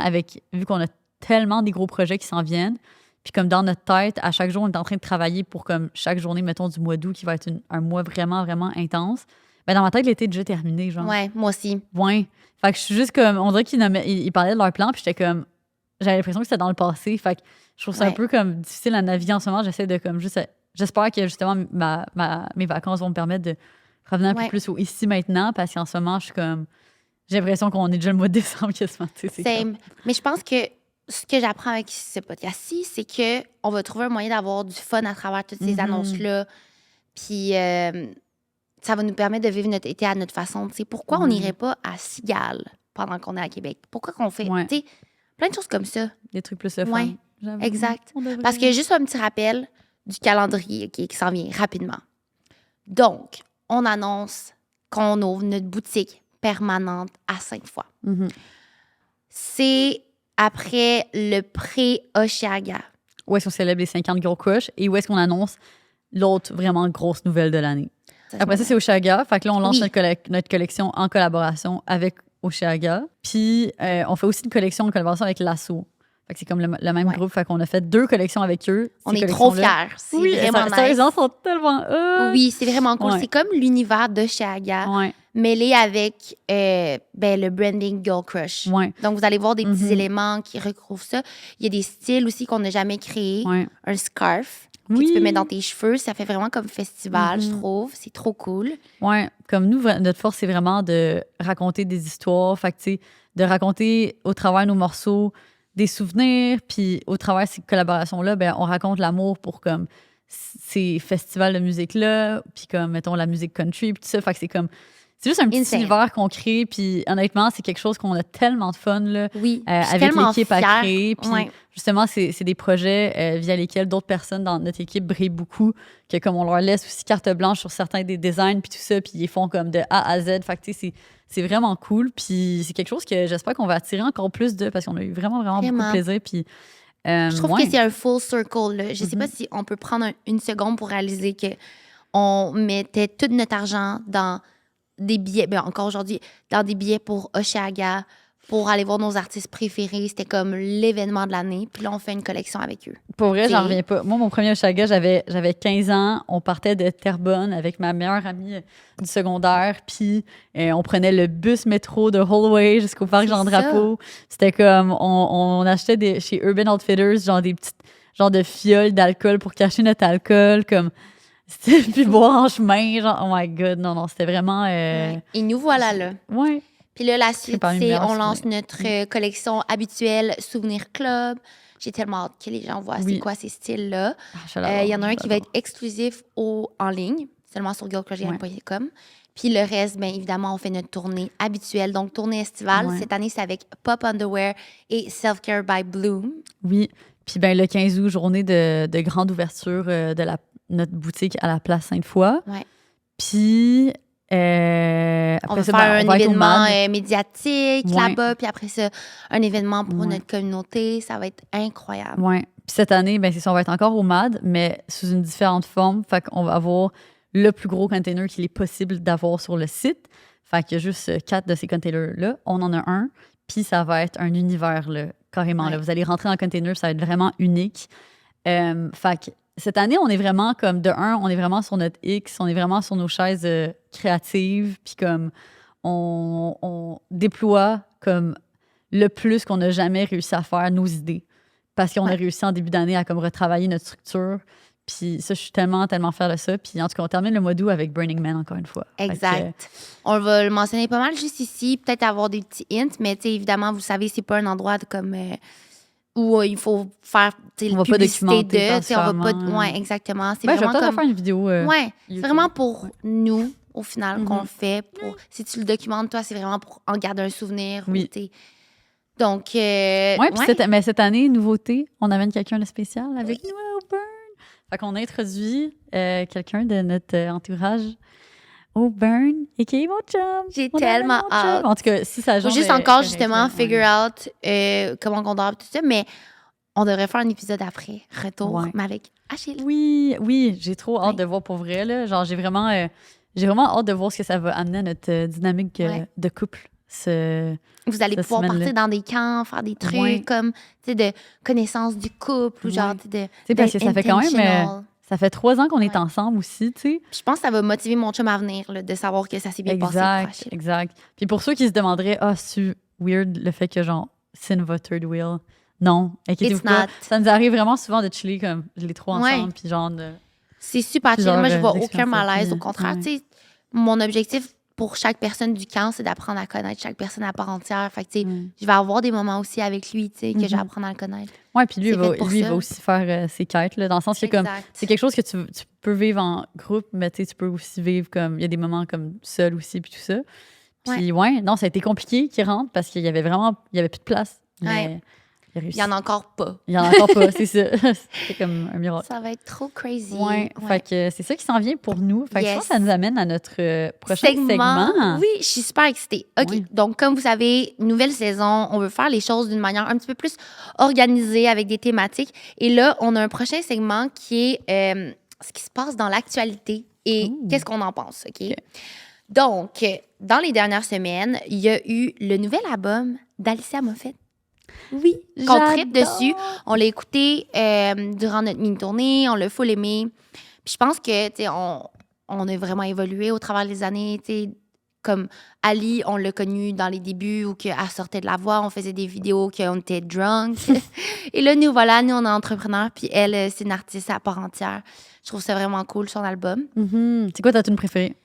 vu qu'on a tellement des gros projets qui s'en viennent, puis comme dans notre tête, à chaque jour, on est en train de travailler pour comme chaque journée, mettons, du mois d'août qui va être un mois vraiment, vraiment intense. Ben dans ma tête, l'été est déjà terminé, genre.
Ouais, moi aussi.
Ouais. Fait que je suis juste comme... On dirait qu'ils parlaient de leur plan, puis j'étais comme... J'avais l'impression que c'était dans le passé. Fait que je trouve ça un peu comme difficile à naviguer en ce moment. J'essaie de comme juste... J'espère que justement mes vacances vont me permettre de revenir un peu plus au ici maintenant, parce qu'en ce moment, je suis comme... J'ai l'impression qu'on est déjà le mois de décembre quasiment.
Same. Mais je pense que ce que j'apprends avec ce podcast-ci, c'est qu'on va trouver un moyen d'avoir du fun à travers toutes ces annonces-là. Puis ça va nous permettre de vivre notre été à notre façon. T'sais. Pourquoi on n'irait pas à Cigale pendant qu'on est à Québec? Pourquoi qu'on fait plein de choses comme ça?
Des trucs plus le fun.
Oui, exact. Parce que juste un petit rappel du calendrier qui s'en vient rapidement. Donc, on annonce qu'on ouvre notre boutique permanente à Sainte-Foy. C'est après le pré-Oshéaga.
Où est-ce qu'on célèbre les 50 Girl Crush et où est-ce qu'on annonce l'autre vraiment grosse nouvelle de l'année. Après ça, c'est Oshéaga. Fait que là, on lance notre collection en collaboration avec Oshéaga. Puis, on fait aussi une collection en collaboration avec Lasso. Fait que c'est comme le même
Ouais.
groupe. Fait qu'on a fait 2 collections avec eux.
On
Ces
est trop
collections-là.
fiers. C'est
Oui,
vraiment nice.
sérieusement, sont tellement
Oui, c'est vraiment cool.
Ouais.
C'est comme l'univers de Oshéaga
Ouais,
mêlé avec le branding Girl Crush.
ouais,
Donc, vous allez voir des petits
Mhm.
éléments qui recouvrent ça. Il y a des styles aussi qu'on n'a jamais créés.
ouais.
Un scarf que
Oui.
tu peux mettre dans tes cheveux. Ça fait vraiment comme festival, je
Mhm.
trouve. C'est trop cool.
Ouais, comme nous, notre force, c'est vraiment de raconter des histoires. Fait que, tu sais, de raconter au travers nos morceaux des souvenirs, puis au travers de ces collaborations-là, ben, on raconte l'amour pour comme ces festivals de musique-là, puis comme, mettons, la musique country, puis tout ça. Fait que c'est juste un petit
Insane.
univers qu'on crée, puis honnêtement, c'est quelque chose qu'on a tellement de fun, là,
Oui. Je suis
avec
tellement
l'équipe à
fière.
créer. Puis
Ouais.
justement, c'est des projets via lesquels d'autres personnes dans notre équipe brillent beaucoup, que comme on leur laisse aussi carte blanche sur certains des designs, puis tout ça, puis ils font comme de A à Z. Fait que, tu sais, c'est vraiment cool. Puis c'est quelque chose que j'espère qu'on va attirer encore plus de, parce qu'on a eu vraiment, vraiment beaucoup de
Vraiment.
plaisir. Puis,
Je trouve
ouais.
que c'est un full circle. Là. Je sais pas si on peut prendre une seconde pour réaliser que on mettait tout notre argent dans des billets, ben encore aujourd'hui, dans des billets pour Oshéaga, pour aller voir nos artistes préférés. C'était comme l'événement de l'année. Puis là, on fait une collection avec eux.
Pour vrai, j'en
T'sais.
reviens pas. Moi, mon premier Oshéaga, j'avais 15 ans. On partait de Terrebonne avec ma meilleure amie du secondaire. Puis on prenait le bus métro de Holloway jusqu'au parc
C'est
Jean-Drapeau. C'était comme, on achetait chez Urban Outfitters, genre des petites, genre de fioles d'alcool pour cacher notre alcool. Comme, c'était puis boire en chemin. Genre, oh my God, non, c'était vraiment.
Ouais. Et nous voilà là.
Ouais.
Puis là, la suite,
parmi mes
c'est
meilleurs
on lance
souvenirs.
notre collection habituelle Souvenir Club. J'ai tellement hâte que les gens voient
Oui.
c'est quoi ces styles-là.
Ah, je l'adore,
Il y en a un qui va
j'adore.
être exclusif en ligne, seulement sur girlcrushgame.com. Puis le reste, bien évidemment, on fait notre tournée habituelle. Donc, tournée estivale.
Ouais.
Cette année, c'est avec Pop Underwear et Self Care by Bloom.
Oui. Puis ben, le 15 août, journée de grande ouverture de notre boutique à la place Sainte-Foy.
Ouais.
Puis
On
après
va
ça,
faire
ben, on
un
va être au
événement
MAD.
médiatique
Ouais.
là-bas. Puis après ça, un événement pour
Ouais.
notre communauté. Ça va être incroyable.
Ouais. Puis cette année, ben, c'est ça, on va être encore au MAD, mais sous une différente forme. Fait qu'on va avoir le plus gros container qu'il est possible d'avoir sur le site. Fait qu'il y a juste 4 de ces containers-là. On en a un. Puis ça va être un univers, là, carrément.
Ouais.
Là. Vous allez rentrer dans le container, ça va être vraiment unique. Fait que cette année, on est vraiment comme, de un, on est vraiment sur notre X, on est vraiment sur nos chaises créatives, puis comme on déploie comme le plus qu'on n'a jamais réussi à faire nos idées. Parce qu'on a
Ouais.
réussi en début d'année à comme retravailler notre structure. Puis ça, je suis tellement, tellement fière de ça. Puis en tout cas, on termine le mois d'août avec Burning Man, encore une fois. Fait que,
Exact. On va le mentionner pas mal juste ici, peut-être avoir des petits hints, mais tu sais, évidemment, vous savez, c'est pas un endroit comme où il faut faire tu sais,
On
la
va pas
publicité
documenter
de. Tu sais, on va pas.
particulièrement.
Ouais, exactement. C'est
ben, je vais
vraiment
peut-être
comme.
faire une vidéo.
Ouais, c'est
YouTube.
vraiment pour
Ouais.
nous, au final,
Mhm.
qu'on le fait. Pour, si tu le documentes, toi, c'est vraiment pour en garder un souvenir.
Oui.
ou, tu sais. Donc,
Ouais, puis
ouais.
cette année, nouveauté, on amène quelqu'un de spécial avec nous au Burn. Fait qu'on a introduit quelqu'un de notre entourage au Burn, et mon chum.
J'ai
On amène
tellement
mon chum.
hâte.
En tout cas, si ça
Faut
jambe
juste
est
encore,
correcte,
justement,
là,
figure out comment on dort, tout ça, mais on devrait faire un épisode après, retour,
Ouais.
mais avec Achille.
Oui, j'ai trop hâte
Ouais.
de voir pour vrai. Là. Genre, j'ai vraiment hâte de voir ce que ça va amener à notre dynamique
Ouais.
de couple.
Vous allez
cette
pouvoir
semaine-là.
partir dans des camps, faire des trucs
Ouais.
comme, tu sais, de connaissance du couple ou genre,
Ouais.
tu sais,
Tu sais, parce que ça fait quand même...
intentional.
ça fait 3 ans qu'on est
Ouais.
ensemble aussi, tu sais.
Puis je pense que ça va motiver mon chum à venir, là, de savoir que ça s'est bien passé pour Achille.
Exact. Puis pour ceux qui se demanderaient, c'est weird le fait que genre, c'est votre third wheel. Non, inquiétez-vous
It's
pas.
not.
Ça nous arrive vraiment souvent de chiller comme les trois
Ouais.
ensemble, puis genre de...
C'est super chill.
Genre,
Moi, je vois aucun
d'expérience
malaise.
vie.
Au contraire,
Ouais.
tu sais, mon objectif pour chaque personne du camp, c'est d'apprendre à connaître chaque personne à part entière. Fait que, tu sais,
Ouais.
je vais avoir des moments aussi avec lui, tu sais, que je vais
Mhm.
apprendre à le connaître.
Ouais, puis lui,
C'est
il va,
fait pour
lui, il
ça.
va aussi faire ses quêtes, là, dans le sens que comme,
Exact.
c'est quelque chose que tu peux vivre en groupe, mais tu sais, tu peux aussi vivre comme, il y a des moments comme seul aussi, puis tout ça. Puis ouais, non, ça a été compliqué qu'il rentre parce qu'il y avait plus de place. Mais
Ouais.
il a réussi.
Il y en a encore pas.
Il y en a encore pas, c'est ça. C'est comme un miracle.
Ça va être trop crazy.
Ouais, fait que c'est ça qui s'en vient pour nous. Fait que je
Yes.
pense que ça nous amène à notre prochain segment.
Oui, je suis super excitée. OK,
Oui.
donc comme vous savez, nouvelle saison, on veut faire les choses d'une manière un petit peu plus organisée avec des thématiques. Et là, on a un prochain segment qui est ce qui se passe dans l'actualité et
Ouh.
qu'est-ce qu'on en pense, OK?
OK.
Donc, dans les dernières semaines, il y a eu le nouvel album d'Alicia Moffett. Oui, qu'on tripe
J'adore.
dessus. On l'a écouté durant notre mini-tournée, on l'a full aimé. Puis je pense que, tu sais, on a vraiment évolué au travers des années, tu sais. Comme Ali, on l'a connue dans les débuts où elle sortait de la voix, on faisait des vidéos qu'on était drunk. Et là, nous, voilà, nous, on est entrepreneurs, puis elle, c'est une artiste à part entière. Je trouve ça vraiment cool, son album.
C'est quoi ta tune préférée?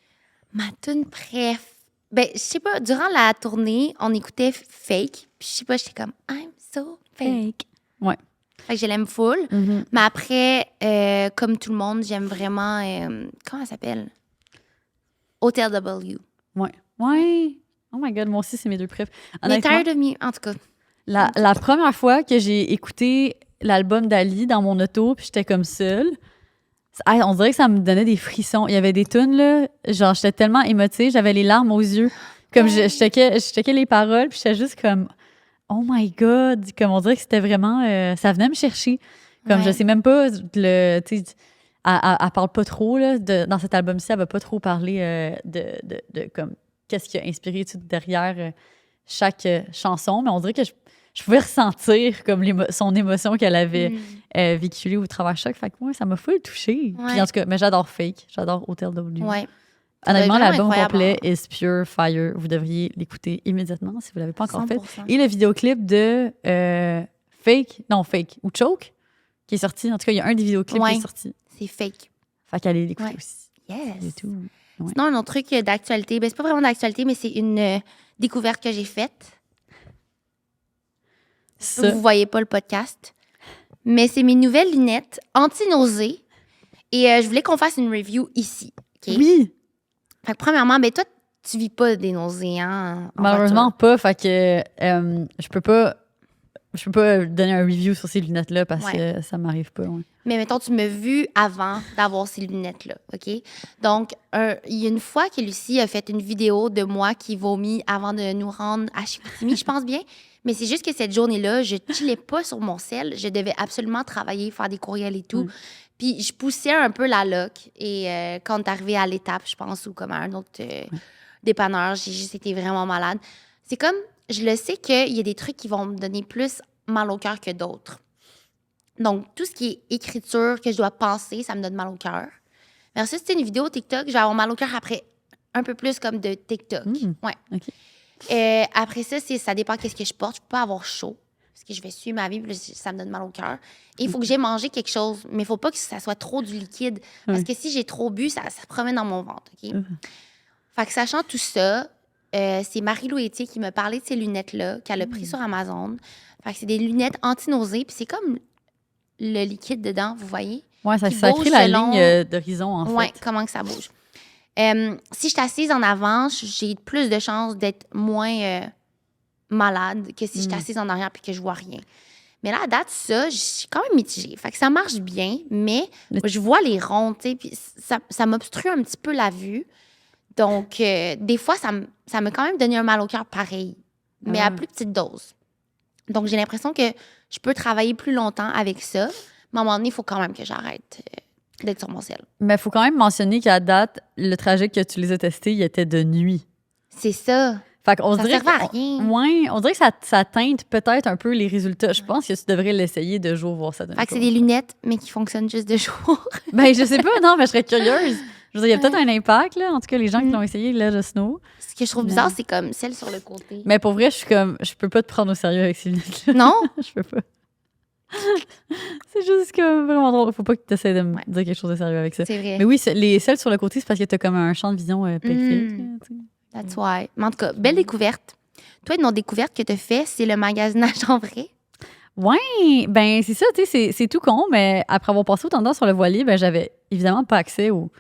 Ma tune préf... Ben, je sais pas, durant la tournée, on écoutait Fake, puis je sais pas, j'étais comme « I'm so fake ».
Ouais.
Fait que je l'aime full. Mais après, comme tout le monde, j'aime vraiment... comment elle s'appelle? Hotel W.
Ouais. Oh my God, moi aussi, c'est mes deux préf.
Mais
Honnêtement,
Tired of Me, en tout cas.
la première fois que j'ai écouté l'album d'Ali dans mon auto, puis j'étais comme seule, on dirait que ça me donnait des frissons. Il y avait des tunes, là, genre, j'étais tellement émotive, j'avais les larmes aux yeux. Comme je checkais les paroles, puis j'étais juste comme, oh my God! Comme on dirait que c'était vraiment, ça venait me chercher. Comme je sais même pas, tu sais, elle parle pas trop, là, dans cet album-ci, elle va pas trop parler de comme, qu'est-ce qui a inspiré tout derrière chaque chanson, mais on dirait que je pouvais ressentir comme son émotion qu'elle avait véhiculée au travers de chaque. Fait que moi, ça m'a full touchée.
Ouais.
Puis en tout cas, mais j'adore Fake, j'adore Hotel W.
Ouais.
Honnêtement,
vraiment
l'album
incroyable.
complet is pure fire. Vous devriez l'écouter immédiatement si vous l'avez pas encore
100%.
fait. Et le vidéoclip de Fake ou Choke, qui est sorti. En tout cas, il y a un des vidéoclips qui est sorti.
C'est Fake.
Fait qu'allez l'écouter aussi.
Yes.
Et tout. Ouais.
Sinon, un autre truc d'actualité, ben, c'est pas vraiment d'actualité, mais c'est une découverte que j'ai faite.
Ça,
Vous voyez pas le podcast. Mais c'est mes nouvelles lunettes anti-nausées. Et je voulais qu'on fasse une review ici. OK?
oui,
Fait que premièrement, ben toi, tu vis pas des nausées, hein? en
malheureusement
voiture.
pas. Fait que je peux pas donner un review sur ces lunettes-là parce que ça m'arrive pas. Ouais.
Mais mettons, tu m'as vu avant d'avoir ces lunettes-là, OK? Donc, il y a une fois que Lucie a fait une vidéo de moi qui vomit avant de nous rendre à Chicoutimi, je pense bien. Mais c'est juste que cette journée-là, je chillais pas sur mon sel. Je devais absolument travailler, faire des courriels et tout. Puis je poussais un peu la loc. Et quand on est arrivé à l'étape, je pense, ou comme à un autre dépanneur, j'ai juste été vraiment malade. C'est comme, je le sais qu'il y a des trucs qui vont me donner plus mal au cœur que d'autres. Donc, tout ce qui est écriture, que je dois penser, ça me donne mal au cœur. Versus, c'est une vidéo TikTok, je vais avoir mal au cœur après un peu plus comme de TikTok. Ouais.
OK.
Après ça, ça dépend qu'est-ce que je porte. Je peux pas avoir chaud parce que je vais suivre ma vie, puis ça me donne mal au cœur. Et il faut que j'aie mangé quelque chose, mais il faut pas que ça soit trop du liquide. Parce que si j'ai trop bu, ça se promène dans mon ventre. OK? Fait que sachant tout ça, c'est Marie-Lou Etier qui me parlait de ces lunettes-là, qu'elle a pris sur Amazon. Fait que c'est des lunettes anti-nausées, puis c'est comme le liquide dedans, vous voyez?
Ouais, ça
Qui
crée
bouge
la
selon-
ligne d'horizon, en
Ouais,
fait.
comment que ça bouge. Si je suis assise en avant, j'ai plus de chances d'être moins malade que si je suis assise en arrière puis que je vois rien. Mais là, à date, ça, je suis quand même mitigée. Fait que ça marche bien, mais je vois les ronds, tu sais, puis ça m'obstrue un petit peu la vue. Donc, des fois, ça m'a quand même donné un mal au cœur pareil, mais à plus petite dose. Donc, j'ai l'impression que je peux travailler plus longtemps avec ça, mais à un moment donné, il faut quand même que j'arrête d'être sur mon ciel.
Mais il faut quand même mentionner qu'à date, le trajet que tu les as testés, il était de nuit.
C'est ça.
Fait qu'on
Ça
dirait
servait à rien.
on dirait que ça teinte peut-être un peu les résultats. Je pense que tu devrais l'essayer de jour, voir ça donne
Fait que c'est
quoi.
des lunettes, mais qui fonctionnent juste de jour.
Ben, je sais pas, non, mais je serais curieuse. Je veux dire, il y a peut-être un impact, là. En tout cas, les gens qui l'ont essayé, là, je know.
Ce que je trouve bizarre, c'est comme celle sur le côté.
Mais pour vrai, je suis comme, je peux pas te prendre au sérieux avec ces lunettes-là.
Non?
Je peux pas. C'est juste que vraiment drôle. Faut pas que tu essaies de me
Ouais.
dire quelque chose de sérieux avec ça.
C'est vrai.
Mais oui, celles sur le côté, c'est parce que t'as comme un champ de vision périphérique. là, tu sais.
That's why. Mais en tout cas, belle découverte. Toi, une autre découverte que tu as fait, c'est le magasinage en vrai.
Ouais, ben c'est ça, tu sais, c'est tout con, mais après avoir passé autant de temps sur le voilier, ben j'avais évidemment pas accès aux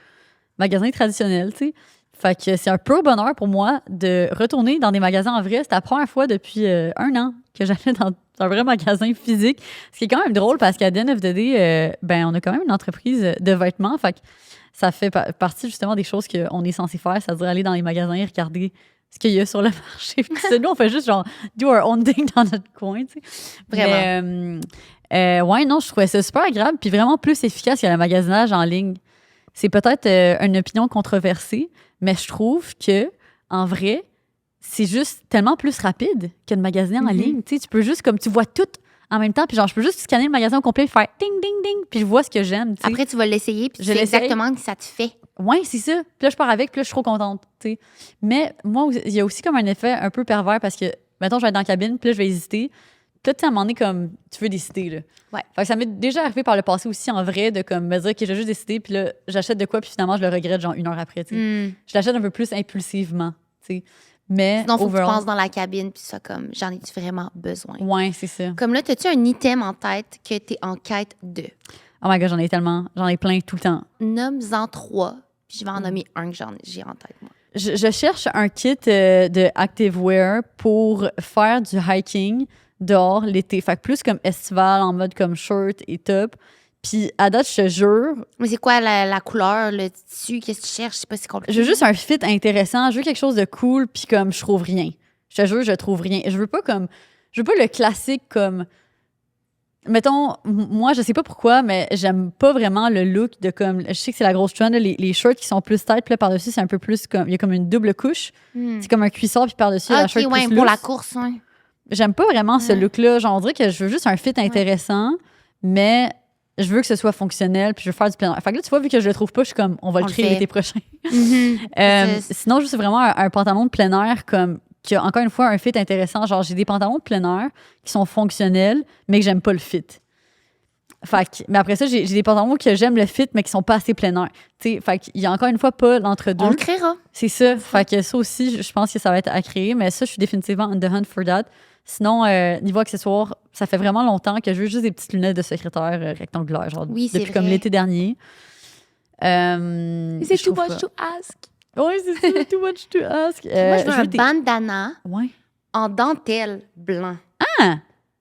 magasins traditionnels, tu sais. Fait que c'est un peu bonheur pour moi de retourner dans des magasins en vrai. C'était la première fois depuis 1 an que j'allais dans un vrai magasin physique. Ce qui est quand même drôle parce qu'à the end of the day, ben on a quand même une entreprise de vêtements. Fait que ça fait partie justement des choses qu'on est censé faire, c'est-à-dire aller dans les magasins et regarder ce qu'il y a sur le marché. Puis nous, on fait juste genre do our own thing dans notre coin, tu sais.
Vraiment.
Mais, ouais, non, je trouvais ça super agréable puis vraiment plus efficace que le magasinage en ligne. C'est peut-être une opinion controversée, mais je trouve que en vrai, c'est juste tellement plus rapide que de magasiner en ligne. Tu sais, tu peux juste, comme, tu vois tout en même temps, puis genre, je peux juste scanner le magasin au complet, faire ding, ding, ding, puis je vois ce que j'aime, tu sais.
Après, tu vas l'essayer, puis tu sais exactement que ça te fait.
Ouais, c'est ça. Puis là, je pars avec, puis là, je suis trop contente, tu sais. Mais moi, il y a aussi comme un effet un peu pervers parce que, mettons, je vais être dans la cabine, puis là, je vais hésiter. Puis là, tu sais, à un moment donné, comme, tu veux décider, là.
Ouais.
Fait que ça m'est déjà arrivé par le passé aussi, en vrai, de comme me dire que j'ai juste décidé, puis là, j'achète de quoi, puis finalement, je le regrette, genre, 1 heure après, tu sais. Je l'achète un peu plus impulsivement, tu sais. Mais
sinon, il faut
overall,
que tu penses dans la cabine, puis ça, comme, j'en ai-tu vraiment besoin?
Ouais, c'est ça.
Comme là, as-tu un item en tête que tu es en quête de?
Oh my God, j'en ai tellement. J'en ai plein tout le temps.
Nomme-en 3, puis je vais en nommer un que j'ai en tête, moi.
Je cherche un kit de activewear pour faire du hiking dehors l'été. Fait que plus comme estival, en mode comme shirt et top. Puis à date, je te jure,
Mais c'est quoi la couleur, le tissu? Qu'est-ce que tu cherches? Je sais pas si c'est compliqué.
je veux juste un fit intéressant. Je veux quelque chose de cool, puis comme je trouve rien. Je te jure, je trouve rien. Je veux pas le classique comme... Mettons, moi, je sais pas pourquoi, mais j'aime pas vraiment le look de comme... Je sais que c'est la grosse trend, là, les shirts qui sont plus tight, puis là, par-dessus, c'est un peu plus comme... Il y a comme une double couche. C'est comme un cuissard, puis par-dessus, la shirt
ouais,
plus
pour la
loose.
course, ouais.
J'aime pas vraiment ce look-là. Genre, on dirait que je veux juste un fit intéressant, mais je veux que ce soit fonctionnel, puis je veux faire du plein air. Fait que là, tu vois, vu que je le trouve pas, je suis comme, on va le créer l'été prochain. Sinon, juste vraiment un pantalon de plein air comme qui a encore une fois un fit intéressant. Genre, j'ai des pantalons de plein air qui sont fonctionnels, mais que j'aime pas le fit. Mais après ça, j'ai des pantalons que j'aime le fit, mais qui sont pas assez plein air. T'sais, fait qu'il y a encore une fois pas l'entre-deux.
On le créera.
C'est ça. Fait que ça aussi, je pense que ça va être à créer, mais ça, je suis définitivement on the hunt for that. Sinon, niveau accessoires, ça fait vraiment longtemps que je veux juste des petites lunettes de secrétaire rectangulaires, genre depuis comme l'été dernier.
C'est too much to ask.
Oui, c'est ça, too much to ask.
Moi, je veux un bandana
ouais.
en dentelle blanc.
Ah!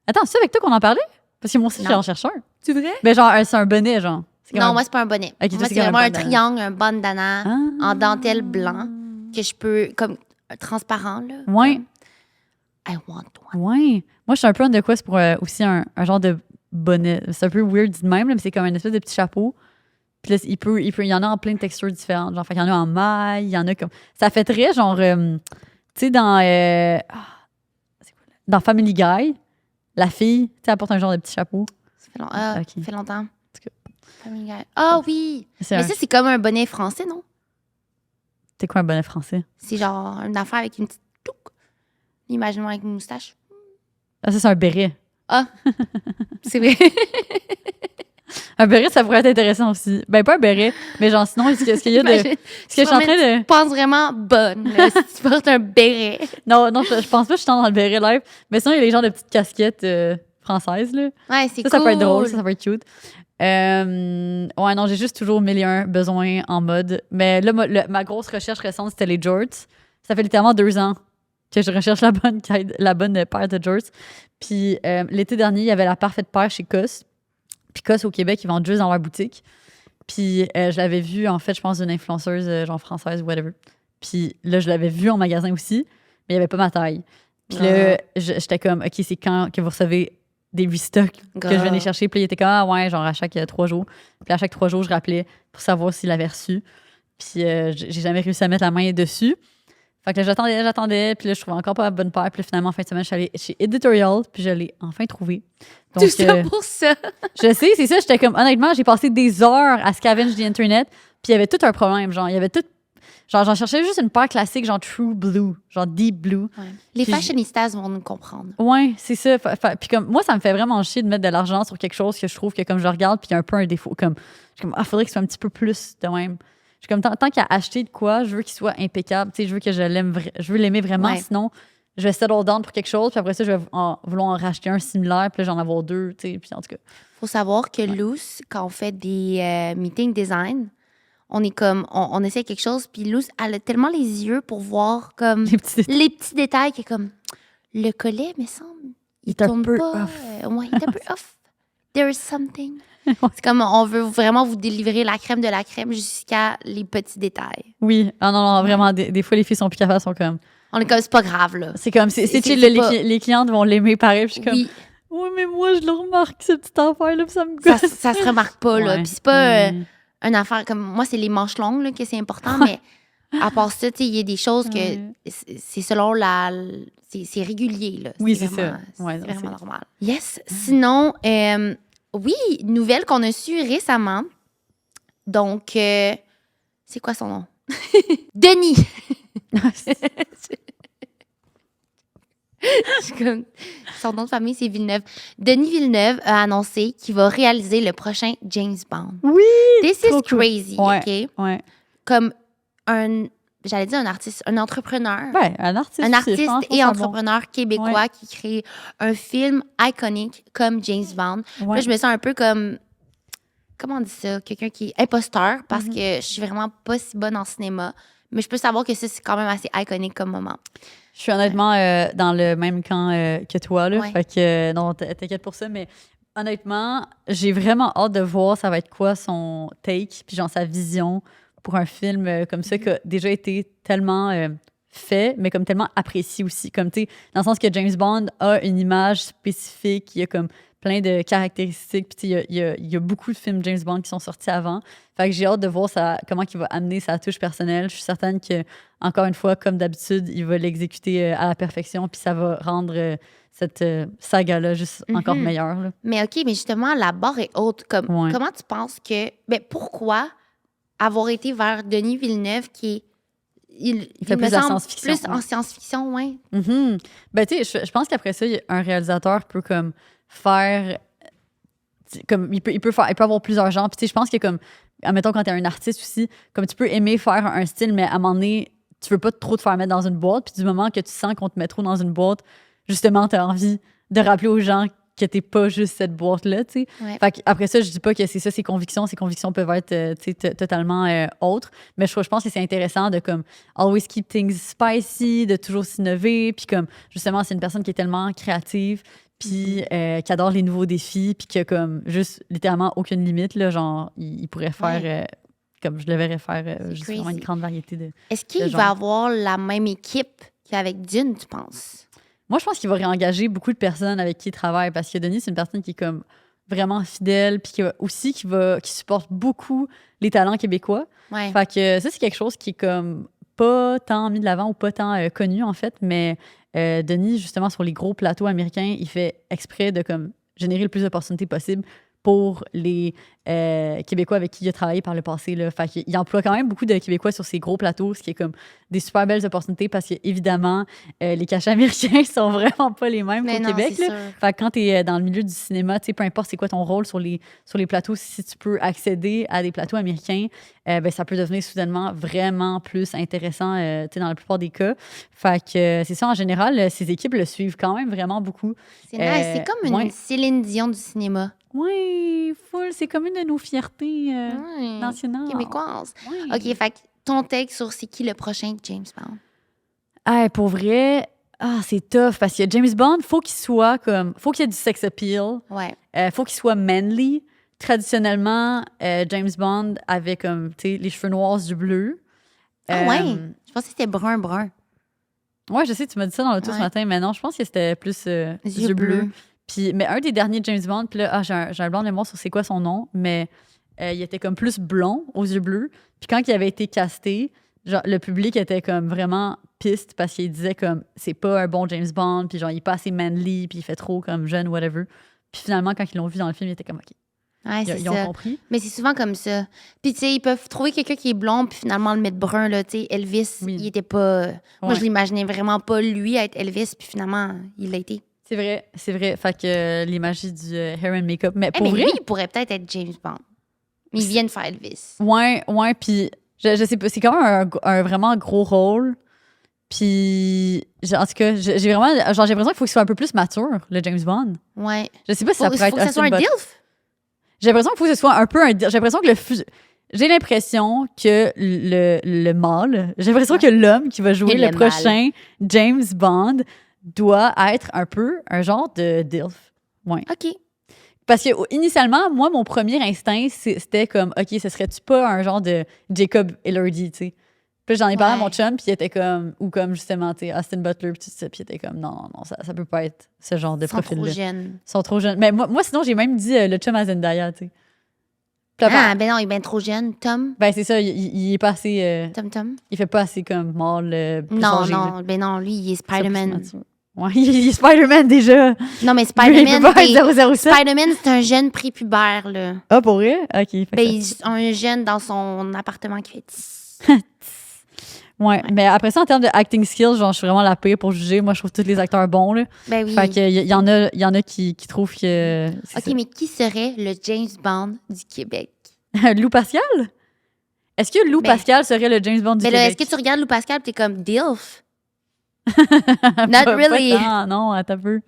Attends, c'est avec toi qu'on en parlait? Parce que moi aussi, je en cherche un.
C'est vrai?
Mais genre, c'est un bonnet, genre.
Non, moi, c'est pas un bonnet.
Okay,
moi, c'est vraiment un triangle, un bandana en dentelle blanc que je peux, comme, transparent, là.
Ouais.
Comme, I want one.
Ouais. Moi, je suis un peu on de quoi, c'est pour aussi un genre de bonnet. C'est un peu weird dit de même, là, mais c'est comme une espèce de petit chapeau. Puis là, il y en a en plein de textures différentes. Genre, fait qu'il y en a en maille, il y en a comme... Ça fait très genre... tu sais, dans Family Guy, la fille, tu sais, elle porte un genre de petit chapeau.
Ça fait longtemps. Family Guy. Ah oui! Mais ça, c'est comme un bonnet français, non?
C'est quoi un bonnet français?
C'est genre une affaire avec une petite touque. Imagine-moi avec une moustache.
Ah, ça, c'est un béret.
Ah! C'est vrai.
Un béret, ça pourrait être intéressant aussi. Ben, pas un béret, mais genre, sinon, est-ce qu'il y a de... Est-ce que je suis en train de...
Tu penses vraiment bonne, là, si tu portes un béret.
Non, je pense pas que je suis dans le béret live. Mais sinon, il y a les genres de petites casquettes françaises, là.
Ouais, c'est cool.
Ça peut être drôle, ça peut être cute. Ouais, non, j'ai juste toujours 1001 besoins en mode. Mais là, ma grosse recherche récente, c'était les jorts. Ça fait littéralement 2 ans que je recherche la bonne paire de jorts. Puis l'été dernier, il y avait la parfaite paire chez COS. Puis COS au Québec, ils vendent juste dans leur boutique. Puis je l'avais vu, en fait, je pense, d'une influenceuse genre française ou whatever. Puis là, je l'avais vu en magasin aussi, mais il n'y avait pas ma taille. Puis là, j'étais comme, OK, c'est quand que vous recevez des restocks que je viens les chercher. Puis il était comme, ah ouais, genre à chaque 3 jours. Puis à chaque 3 jours, je rappelais pour savoir s'il l'avait reçu. Puis j'ai jamais réussi à mettre la main dessus. Fait que là, j'attendais, puis là, je trouvais encore pas la bonne paire. Puis là, finalement, en fin de semaine, je suis allée chez Editorial, puis je l'ai enfin trouvé. Donc,
tout ça pour ça.
Je sais, c'est ça. J'étais comme, honnêtement, j'ai passé des heures à scavenge the Internet, puis il y avait tout un problème. Genre, il y avait tout. Genre, j'en cherchais juste une paire classique, genre True Blue, genre Deep Blue.
Ouais. Les fashionistas vont nous comprendre.
Ouais, c'est ça. Puis comme, moi, ça me fait vraiment chier de mettre de l'argent sur quelque chose que je trouve que, comme je regarde, puis il y a un peu un défaut. Comme, je suis comme, faudrait que ce soit un petit peu plus de même. Je suis comme, tant qu'à acheter de quoi, je veux qu'il soit impeccable. Tu sais, je veux que je veux l'aimer vraiment. Ouais. Sinon, je vais settle down pour quelque chose, puis après ça, je vais vouloir en racheter un similaire, puis là, j'en avoir 2, tu sais, puis en tout cas.
Faut savoir que Luce, quand on fait des meetings design, on est comme, on essaie quelque chose, puis Luce, elle a tellement les yeux pour voir comme les petits détails qui est comme, le collet, me semble, il est un peu pas, off. Ouais, il est un peu off. There is something. C'est comme, on veut vraiment vous délivrer la crème de la crème jusqu'à les petits détails.
Oui. Ah non, vraiment, des fois, les filles sont plus capables, sont comme...
On est comme, c'est pas grave, là.
C'est comme, c'est chill, les clientes vont l'aimer pareil, puis je suis comme... Oui, mais moi, je le remarque, cette petite affaire-là, puis ça me gosse.
Ça se remarque pas, là. Puis c'est pas une affaire comme... Moi, c'est les manches longues, là, que c'est important, mais À part ça, tu sais, il y a des choses que
Ouais.
c'est selon la... C'est régulier, là.
Oui, c'est
vraiment-
ça. Ouais,
c'est
non,
vraiment normal. Yes. Sinon, oui, nouvelle qu'on a su récemment. Donc, c'est quoi son nom? Denis! Je suis comme- Son nom de famille, c'est Villeneuve. Denis Villeneuve a annoncé qu'il va réaliser le prochain James Bond.
Oui!
This
trop
is
cool.
crazy,
Ouais,
OK?
ouais.
Comme j'allais dire un artiste, un entrepreneur.
Ouais, un artiste
Un
aussi, je
artiste
pense
et
c'est un
entrepreneur québécois
Ouais.
qui crée un film iconique comme James Bond.
Ouais.
Là, je me sens un peu comme, comment on dit ça, quelqu'un qui est imposteur parce que je suis vraiment pas si bonne en cinéma. Mais je peux savoir que ça, c'est quand même assez iconique comme moment.
Je suis honnêtement dans le même camp que toi, là.
Ouais.
Fait que, non, t'inquiète pour ça, mais honnêtement, j'ai vraiment hâte de voir ça va être quoi son take, puis genre sa vision pour un film comme ça qui a déjà été tellement fait, mais comme tellement apprécié aussi. Comme, tu sais, dans le sens que James Bond a une image spécifique, il y a comme plein de caractéristiques, puis tu sais, il y a beaucoup de films James Bond qui sont sortis avant. Fait que j'ai hâte de voir comment il va amener sa touche personnelle. Je suis certaine que, encore une fois, comme d'habitude, il va l'exécuter à la perfection, puis ça va rendre cette saga-là juste encore meilleure. Là.
Mais OK, mais justement, la barre est haute.
Ouais.
Comment tu penses que... Ben, pourquoi avoir été vers Denis Villeneuve qui est... Il
fait
me
plus de la
semble
science-fiction,
plus en
ouais.
science-fiction, ouais.
Mhm. Ben, tu sais, je pense qu'après ça, un réalisateur peut comme faire. Comme, il peut avoir plusieurs genres. Puis, tu sais, je pense que, comme, admettons, quand t'es un artiste aussi, comme tu peux aimer faire un style, mais à un moment donné, tu veux pas trop te faire mettre dans une boîte. Puis, du moment que tu sens qu'on te met trop dans une boîte, justement, t'as envie de rappeler aux gens que t'es pas juste cette boîte-là, tu sais.
Ouais.
Fait après ça, je dis pas que c'est ça, ses convictions. Ses convictions peuvent être, tu sais, totalement autres. Mais je pense que c'est intéressant de, comme, always keep things spicy, de toujours s'innover. Puis, comme, justement, c'est une personne qui est tellement créative, puis qui adore les nouveaux défis, puis qui a, comme, juste, littéralement, aucune limite, là. Genre, il pourrait faire, comme je le verrais faire, juste
crazy.
vraiment une grande variété de.
Est-ce qu'il
de
va
genres.
avoir la même équipe qu'avec Dune, tu penses?
Moi, je pense qu'il va réengager beaucoup de personnes avec qui il travaille parce que Denis, c'est une personne qui est comme vraiment fidèle puis qui supporte beaucoup les talents québécois.
Ouais.
Fait que ça, c'est quelque chose qui est comme pas tant mis de l'avant ou pas tant connu, en fait. Mais Denis, justement, sur les gros plateaux américains, il fait exprès de comme générer le plus d'opportunités possible pour les Québécois avec qui il a travaillé par le passé. Là. Fait qu'il emploie quand même beaucoup de Québécois sur ces gros plateaux, ce qui est comme des super belles opportunités parce que, évidemment, les cachets américains sont vraiment pas les mêmes
Mais
qu'au
non,
Québec.
c'est
Là.
sûr.
Fait que quand tu es dans le milieu du cinéma, tu sais, peu importe c'est quoi ton rôle sur les plateaux, si tu peux accéder à des plateaux américains, ben, ça peut devenir soudainement vraiment plus intéressant tu sais, dans la plupart des cas. Fait que c'est ça, en général, ces équipes le suivent quand même vraiment beaucoup.
C'est nice. C'est comme une
ouais.
Céline Dion du cinéma.
Oui, full, c'est comme une de nos fiertés
Ouais.
nationales.
Québécoise.
Ouais.
OK, fait que ton take sur c'est qui le prochain James Bond?
Ah, pour vrai, c'est tough parce que James Bond, faut qu'il y ait du sex appeal,
Ouais.
faut qu'il soit manly. Traditionnellement, James Bond avait comme, tu sais, les cheveux noirs, du bleu.
Ah ouais? Je pensais que c'était brun.
Ouais, je sais, tu m'as dit ça dans l'auto ce
Ouais.
matin, mais non, je pense que c'était plus
Yeux
yeux bleus.
bleus.
Puis, mais un des derniers James Bond, puis là, j'ai un blanc de mémoire sur c'est quoi son nom, mais il était comme plus blond aux yeux bleus. Puis quand il avait été casté, genre, le public était comme vraiment piste parce qu'il disait comme c'est pas un bon James Bond, puis genre il est pas assez manly, puis il fait trop comme jeune, whatever. Puis finalement, quand ils l'ont vu dans le film, ils étaient comme OK.
Ouais, c'est
Ils ont
ça.
compris.
Mais c'est souvent comme ça. Puis, tu sais, ils peuvent trouver quelqu'un qui est blond, puis finalement le mettre brun, là. Tu sais, Elvis,
Oui.
il était pas. Moi,
Ouais.
je l'imaginais vraiment pas, lui, être Elvis, puis finalement, il l'a été.
C'est vrai. Fait que les magies du hair and make-up. Mais
Eh,
pour
mais
vrai.
lui, il pourrait peut-être être James Bond. Mais il vient de faire Elvis.
Ouais, puis je sais pas, c'est quand même un vraiment gros rôle. Puis, en tout cas, j'ai vraiment, genre, j'ai l'impression qu'il faut qu'il soit un peu plus mature, le James Bond.
Ouais.
Je sais pas si ça
Faut
pourrait être
que ça soit un
Austin Butler.
DILF.
J'ai l'impression qu'il faut que ce soit un peu j'ai l'impression que j'ai l'impression que le mâle, j'ai l'impression
Ouais.
que l'homme qui va jouer
Le
le prochain James Bond doit être un peu un genre de DILF. Ouais.
OK.
Parce que initialement, moi, mon premier instinct, c'était comme, OK, ce serait-tu pas un genre de Jacob Elordi, tu sais? Puis j'en ai parlé à mon
Ouais.
chum, puis il était comme, ou comme justement, tu sais, Austin Butler, puis tout ça, puis il était comme, non, ça peut pas être ce genre de
Ils sont trop
profil-là.
jeunes.
Ils sont trop jeunes. Mais moi sinon, j'ai même dit le chum à Zendaya, tu sais. Puis là,
Ah, ben non, il est bien trop jeune. Tom.
ben c'est ça, il est pas assez...
Tom.
il fait pas assez comme mâle plus
Non,
âgé, là.
non, ben non, lui, il est
C'est plus
Spider-Man.
mature. Ouais, il est Spider-Man déjà.
Non, mais
Il
Spider-Man,
peut pas être 007.
Spider-Man, c'est un jeune prépubère, là.
Ah, pour vrai? OK. Fait que
Ben,
ça-
un jeune dans son appartement qui fait tss.
Ouais, mais après ça, en termes de acting skills, genre, je suis vraiment la pire pour juger. Moi, je trouve tous les acteurs bons, là.
Ben oui.
Fait qu'il y en a qui trouvent que... c'est
OK, mais qui serait le James Bond du Québec?
ça. Lou Pascal? Est-ce que Lou
Ben-
Pascal serait le James Bond du
Mais là, est-ce
Québec?
que tu regardes Lou Pascal et t'es comme DILF?
Pas-
Not
pas
really.
tant, non, attends un peu.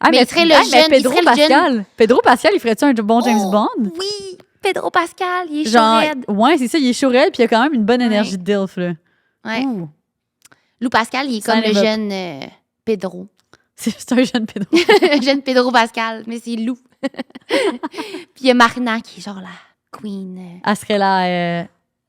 Ah,
Mais il serait le
mais
jeune, il
Pedro
serait le jeune.
Pascal. Pedro Pascal, il ferait-tu un bon James
Oh,
Bond?
Oui, Pedro Pascal, il est
Genre,
chaud raide.
ouais, c'est ça, il est chaud raide, puis il a quand même une bonne énergie de DILF, là.
Ouais.
Ouh.
Lou Pascal, il est
Ça
comme le
évoque.
jeune Pedro.
C'est un jeune Pedro.
jeune Pedro Pascal, mais c'est Lou. Puis il y a Marina qui est genre la queen.
Elle serait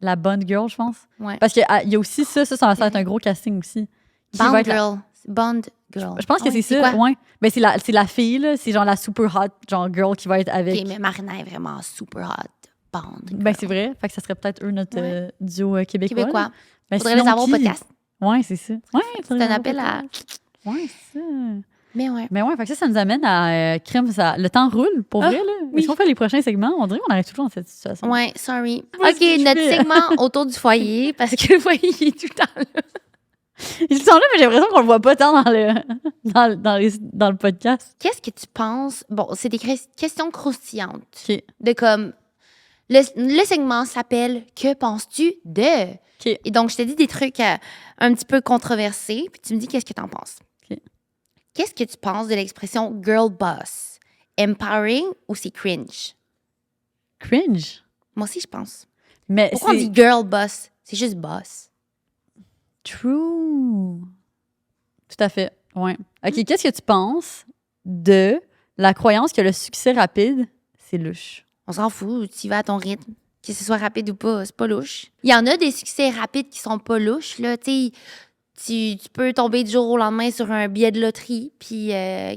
la bonne girl, je pense.
Ouais.
Parce qu'il y a aussi ça va être un gros casting aussi. Qui
Bond
va être la-
girl. Bond girl.
Je pense que
Ah ouais,
c'est ça,
quoi?
ouais. Ben, c'est la fille, là. C'est genre la super hot, genre girl qui va être avec.
Ok, mais Marina est vraiment super hot. Bond girl.
Ben, c'est vrai. Fait que ça serait peut-être eux, notre
Ouais.
duo québécois.
Québécois.
là. Ben,
Faudrait les
sinon,
avoir au
qui?
podcast.
Ouais, c'est ça. Ouais,
C'est un appel à.
Ouais, c'est ça.
Mais ouais.
Mais ouais, fait que ça nous amène à crème. Le temps roule, pour
Ah,
vrai, là.
oui.
Est-ce qu'on fait les prochains segments? On dirait qu'on arrive toujours dans cette situation.
Ouais, sorry.
Moi,
OK,
ce que je
notre
fais.
segment autour du foyer, parce que le foyer, il est tout le temps là.
Ils sont là, mais j'ai l'impression qu'on le voit pas tant dans le podcast.
Qu'est-ce que tu penses? Bon, c'est des questions croustillantes.
OK.
De comme. Le segment s'appelle Que penses-tu de?
OK.
Et donc, je t'ai dit des trucs un petit peu controversés, puis tu me dis qu'est-ce que t'en penses.
OK.
Qu'est-ce que tu penses de l'expression girl boss? Empowering ou c'est cringe?
Cringe.
Moi aussi, je pense.
Mais
Pourquoi on
c'est
dit girl boss? C'est juste boss.
true. Tout à fait. Ouais. OK, qu'est-ce que tu penses de la croyance que le succès rapide, c'est louche?
On s'en fout, tu y vas à ton rythme. Que ce soit rapide ou pas, c'est pas louche. Il y en a des succès rapides qui sont pas louches, là. Tu sais, tu peux tomber du jour au lendemain sur un billet de loterie, puis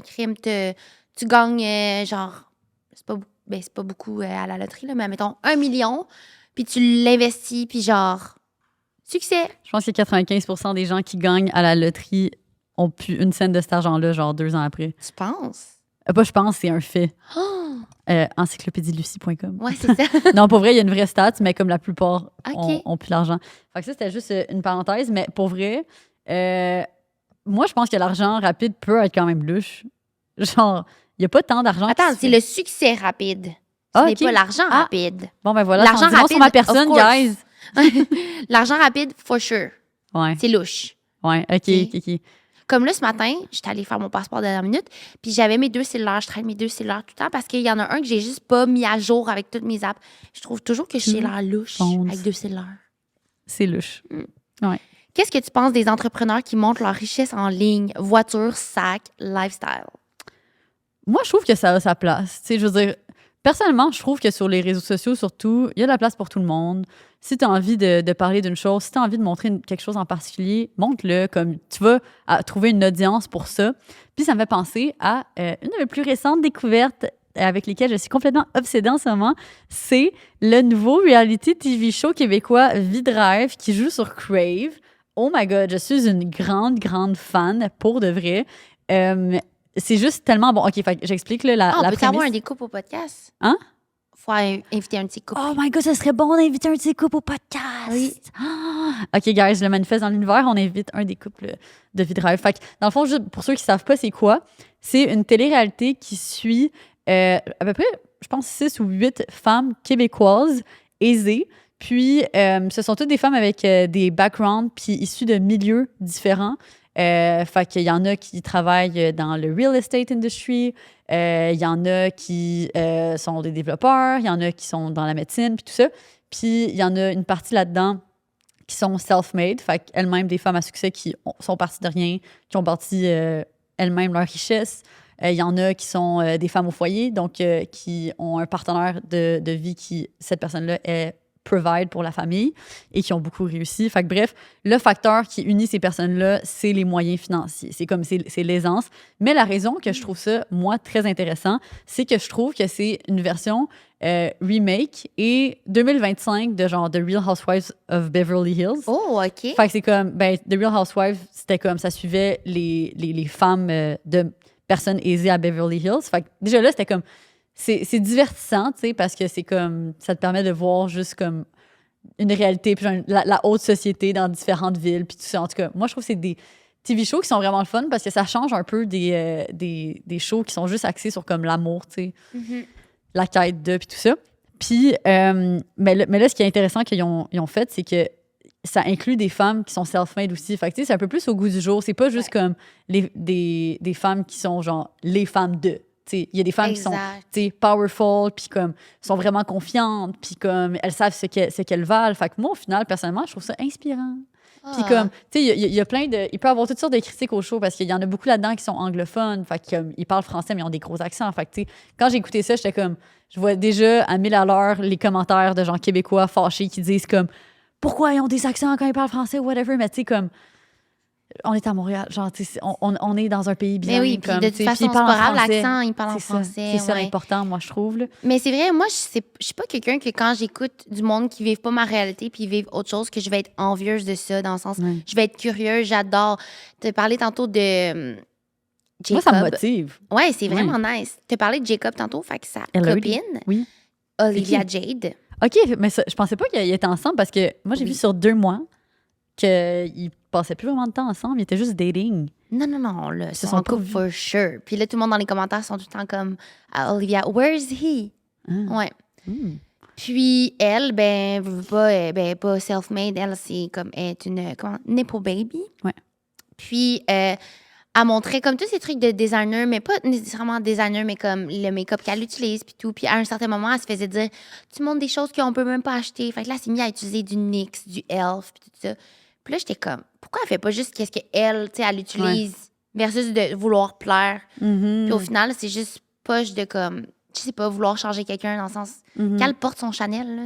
crime, tu gagnes, genre, c'est pas beaucoup à la loterie, là, mais mettons 1 million, puis tu l'investis, puis genre, succès.
Je pense que 95% des gens qui gagnent à la loterie ont plus une scène de cet argent-là, genre 2 ans après.
Tu penses?
Pas je pense, c'est un fait.
Oh!
Encyclopédielucie.com.
Ouais, c'est ça.
Non, pour vrai, il y a une vraie stat, mais comme la plupart
OK.
ont plus l'argent. Fait que ça, c'était juste une parenthèse, mais pour vrai, moi, je pense que l'argent rapide peut être quand même louche. Genre, il n'y a pas tant d'argent.
Attends,
qui se
c'est
fait.
le succès rapide. Ce
Ah,
n'est
ok.
pas l'argent
Ah.
rapide.
Bon, ben voilà,
L'argent
l'argent rapide sur ma
rapide,
personne,
of course.
guys.
L'argent rapide, for sure.
Ouais,
C'est louche.
ouais, ok.
Comme là, ce matin, j'étais allée faire mon passeport de dernière minute, puis j'avais mes 2 cellulaires. Je traîne mes 2 cellulaires tout le temps parce qu'il y en a un que j'ai juste pas mis à jour avec toutes mes apps. Je trouve toujours que j'ai l'air louche
Fonce.
avec 2 cellulaires.
C'est louche.
Qu'est-ce que tu penses des entrepreneurs qui montrent leur richesse en ligne, voiture, sac, lifestyle?
Moi, je trouve que ça a sa place. Tu sais, je veux dire, personnellement, je trouve que sur les réseaux sociaux, surtout, il y a de la place pour tout le monde. Si tu as envie de parler d'une chose, si tu as envie de montrer quelque chose en particulier, montre-le. Comme tu vas trouver une audience pour ça. Puis ça me fait penser à une de mes plus récentes découvertes avec lesquelles je suis complètement obsédée en ce moment. C'est le nouveau reality TV show québécois V-Drive qui joue sur Crave. Oh my God, je suis une grande, grande fan pour de vrai. C'est juste tellement bon. OK, fait que j'explique là, la
on peut
prémisse.
avoir un découpe au podcast?
Hein?
Faut inviter un petit couple.
Oh my God, ça serait bon d'inviter un de ces couples au podcast.
Oui.
Ah! OK, guys, le manifeste dans l'univers, on invite un des couples de V-Drive. Fait que, dans le fond, juste pour ceux qui savent pas c'est quoi, c'est une télé-réalité qui suit à peu près, je pense, 6 ou 8 femmes québécoises aisées. Puis, ce sont toutes des femmes avec des backgrounds puis issues de milieux différents. Fait qu'il y en a qui travaillent dans le real estate industry, il y en a qui sont des développeurs, il y en a qui sont dans la médecine, puis tout ça. Puis il y en a une partie là-dedans qui sont self-made, fait qu'elles-mêmes des femmes à succès qui sont parties de rien, qui ont bâti elles-mêmes leur richesse. Il y en a qui sont des femmes au foyer, donc qui ont un partenaire de vie qui, cette personne-là, est provide pour la famille et qui ont beaucoup réussi. Fait que bref, le facteur qui unit ces personnes-là, c'est les moyens financiers. C'est l'aisance. Mais la raison que je trouve ça, moi, très intéressant, c'est que je trouve que c'est une version remake et 2025 de genre The Real Housewives of Beverly Hills.
Oh, OK.
Fait que c'est comme, ben, The Real Housewives, c'était comme, ça suivait les femmes de personnes aisées à Beverly Hills. Fait que déjà là, c'était comme, c'est divertissant, tu sais, parce que c'est comme, ça te permet de voir juste comme une réalité, puis genre, la haute société dans différentes villes, puis tout ça. En tout cas, moi, je trouve que c'est des TV shows qui sont vraiment le fun parce que ça change un peu des shows qui sont juste axés sur comme l'amour, tu sais, la quête de, puis tout ça. Puis, mais là, ce qui est intéressant qu'ils ont fait, c'est que ça inclut des femmes qui sont self-made aussi. Fait que, tu sais, c'est un peu plus au goût du jour. C'est pas juste comme des femmes qui sont genre les femmes de. Il y a des femmes qui sont powerful, puis comme sont vraiment confiantes, puis comme elles savent ce qu'elles valent. Fait que moi, au final, personnellement, je trouve ça inspirant. Puis comme, tu sais, il y a plein de... Il peut y avoir toutes sortes de critiques au show parce qu'il y en a beaucoup là-dedans qui sont anglophones. Fait que, ils parlent français, mais ils ont des gros accents. Fait que, tu sais, quand j'ai écouté ça, j'étais comme... Je vois déjà à 1000 à l'heure les commentaires de gens québécois fâchés qui disent comme « Pourquoi ils ont des accents quand ils parlent français? » Whatever. Mais tu sais, comme... On est à Montréal, genre, on est dans un pays bien.
Mais oui, puis de toute façon, c'est pas grave, l'accent, ils parlent en français.
C'est ça l'important, moi, je trouve. Là.
Mais c'est vrai, moi, je suis pas quelqu'un que quand j'écoute du monde qui vivent pas ma réalité puis ils vivent autre chose, que je vais être envieuse de ça, dans le sens, je vais être curieuse, j'adore. Tu as parlé tantôt de Jacob.
Moi, ça me motive.
Ouais, c'est vraiment nice. Tu as parlé de Jacob tantôt, fait que sa copine, Olivia Jade.
OK, mais ça, je pensais pas qu'ils étaient ensemble parce que moi, j'ai vu sur 2 mois qu'ils passaient plus vraiment de temps ensemble, ils étaient juste dating.
Non, là, ils sont en couple for sure. Puis là, tout le monde dans les commentaires sont tout le temps comme Olivia, where is he? Ouais. Puis elle, ben, pas self-made, elle, c'est comme, est une, Nepo baby.
Ouais.
Puis, elle montrait comme tous ces trucs de designer, mais pas nécessairement designer, mais comme le make-up qu'elle utilise, puis tout. Puis à un certain moment, elle se faisait dire, tu montres des choses qu'on peut même pas acheter. Fait que là, elle s'est mise à utiliser du NYX, du e.l.f., puis tout ça. Puis là, j'étais comme, pourquoi elle fait pas juste qu'est-ce qu'elle, tu sais, elle utilise versus de vouloir plaire. Puis au final, c'est juste poche de comme, je sais pas, vouloir changer quelqu'un dans le sens, qu'elle porte son Chanel, là.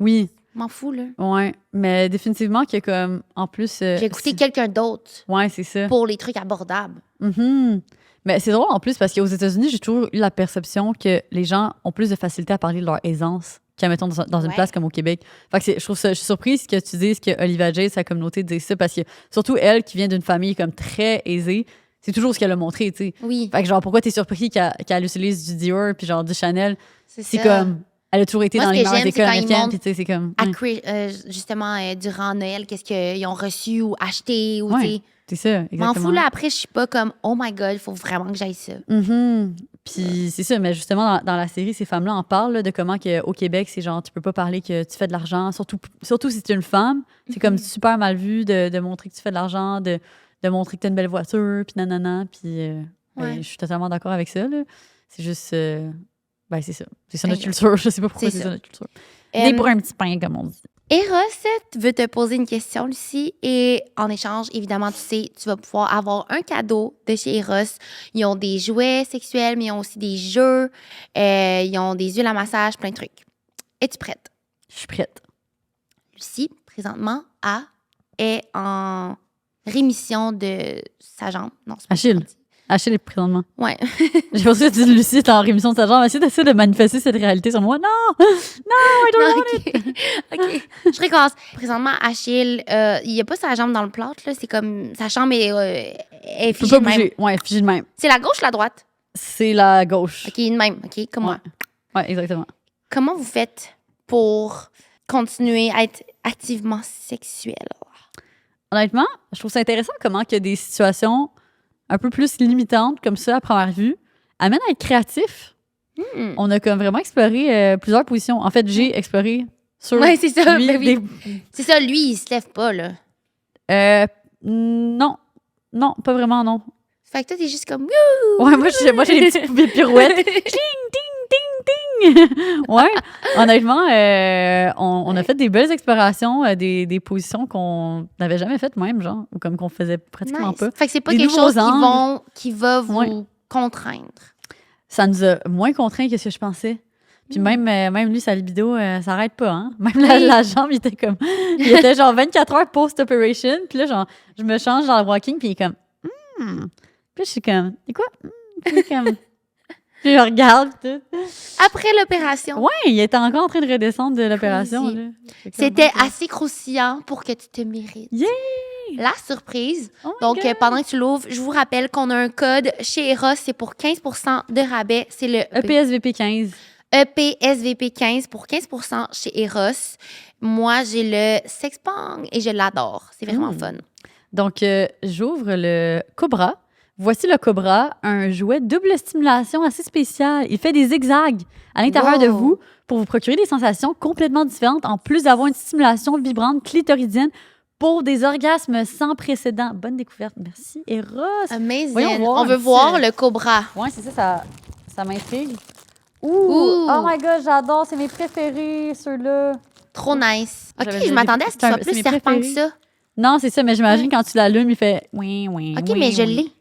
Oui.
M'en fous, là.
Ouais, mais définitivement qu'il y a comme, en plus...
J'ai écouté quelqu'un d'autre.
Ouais, c'est ça.
Pour les trucs abordables.
Mais c'est drôle en plus parce qu'aux États-Unis, j'ai toujours eu la perception que les gens ont plus de facilité à parler de leur aisance qu'à, mettons, dans une place comme au Québec. Fait que je suis surprise que tu dises que Olivia Jade, sa communauté, dise ça parce que, surtout elle, qui vient d'une famille comme très aisée, c'est toujours ce qu'elle a montré, tu sais.
Oui.
Fait que genre, pourquoi t'es surpris qu'elle utilise du Dior puis genre du Chanel? C'est comme... Elle a toujours été dans les meilleures écoles américaines, puis tu sais, c'est comme...
justement, durant Noël, qu'est-ce qu'ils ont reçu ou acheté, ou tu sais...
C'est ça, exactement.
M'en fous, là, après, je suis pas comme, oh my God, il faut vraiment que j'aille ça.
Puis c'est ça, mais justement, dans la série, ces femmes-là en parlent là, de comment au Québec, c'est genre, tu peux pas parler que tu fais de l'argent, surtout si tu es une femme. C'est comme super mal vu de montrer que tu fais de l'argent, de montrer que tu as une belle voiture, puis nanana. Puis je suis totalement d'accord avec ça, là. C'est juste... ben, c'est ça. C'est ça notre culture. Je sais pas pourquoi c'est ça notre culture. Des pour un petit pain, comme on dit.
Eros veut te poser une question, Lucie, et en échange, évidemment, tu sais, tu vas pouvoir avoir un cadeau de chez Eros. Ils ont des jouets sexuels, mais ils ont aussi des jeux. Ils ont des huiles à massage, plein de trucs. Es-tu prête?
Je suis prête.
Lucie, présentement, est en rémission de sa jambe. Non, c'est pas
Achille. Achille est présentement.
Ouais.
J'ai pensé que Lucie était en rémission de sa jambe. Essaye de manifester cette réalité sur moi. Non! Non, I don't want it!
OK. Je recommence. Présentement, Achille, il n'y a pas sa jambe dans le plâtre, là. C'est comme... Sa jambe est figée de même.
Ouais, figée de même.
C'est la gauche ou la droite?
C'est la gauche.
OK, de même. OK, comme moi.
Ouais, exactement.
Comment vous faites pour continuer à être activement sexuel?
Honnêtement, je trouve ça intéressant comment qu'il y a des situations un peu plus limitantes comme ça à première vue amènent à être créatif. On a comme vraiment exploré plusieurs positions. En fait, j'ai exploré sur
ouais, c'est ça.
lui.
C'est ça, lui, il se lève pas, là.
Non, pas vraiment, non.
Fait que toi, t'es juste comme...
Ouais, moi, j'ai des petites pirouettes. Ding, ding, ding, ding. Ouais, honnêtement, on a fait des belles explorations, des positions qu'on n'avait jamais faites même, genre, ou comme qu'on faisait pratiquement pas.
Fait que c'est pas quelque chose qui va vous contraindre.
Ça nous a moins contraints que ce que je pensais. Puis même lui, sa libido, ça s'arrête pas, hein? Même la jambe, il était genre 24 heures post-operation. Puis là, genre, je me change dans le walking, puis il est comme, Puis je suis comme, c'est quoi? Puis il est comme, puis je regarde, tout.
Après l'opération.
Ouais, il était encore en train de redescendre de l'opération,
Crazy.
là.
C'était assez croustillant pour que tu te mérites.
Yeah!
La surprise.
Oh my
Donc,
God.
pendant que tu l'ouvres, je vous rappelle qu'on a un code chez Eros, c'est pour 15% de rabais. C'est le
EPSVP 15.
EPSVP 15 pour 15% chez Eros. Moi, j'ai le Sexpong et je l'adore. C'est vraiment fun.
Donc, j'ouvre le Cobra. Voici le Cobra, un jouet double stimulation assez spécial. Il fait des zigzags à l'intérieur de vous pour vous procurer des sensations complètement différentes, en plus d'avoir une stimulation vibrante clitoridienne pour des orgasmes sans précédent. Bonne découverte. Merci, Eros.
Amazing.
Voyons voir
On veut
un petit-
voir le Cobra.
Ouais, c'est ça m'intrigue. Oh my God, j'adore. C'est mes préférés, ceux-là.
Trop nice. OK,
J'avais
je m'attendais à ce qu'il soit
c'est
plus
mes
serpent que
préférés.
ça.
Non, c'est ça, mais j'imagine quand tu l'allumes, il fait oui, oui.
OK,
oui,
mais je
oui.
l'ai.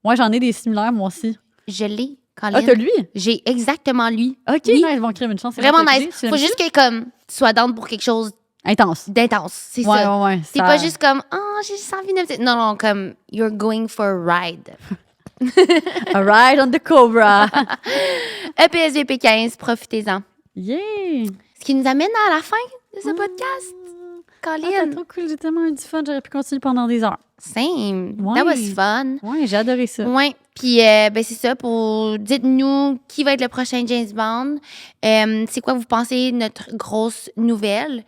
Moi, j'en ai des similaires, moi aussi.
Je l'ai,
Ah,
Colin.
t'as lui?
J'ai exactement lui.
OK,
Oui.
nice, bon, crime, une chance. c'est
Vraiment
vrai, t'as
nice.
lui, tu
Faut
l'aimes
juste que comme tu sois down pour quelque chose
ça? Intense.
d'intense. C'est
Ouais,
ça.
ouais, ouais.
C'est pas juste comme oh, j'ai juste envie de non non comme you're going for a ride.
A ride on the Cobra.
EPSVP 15, profitez-en.
Yeah!
Ce qui nous amène à la fin de ce podcast.
Ah,
Colin.
c'est trop cool, j'ai tellement eu du fun, j'aurais pu continuer pendant des heures.
Same.
Ouais.
That was fun.
Ouais, j'ai adoré ça.
Ouais. Puis, ben, c'est ça. Dites-nous qui va être le prochain James Bond. C'est quoi, vous pensez, notre grosse nouvelle?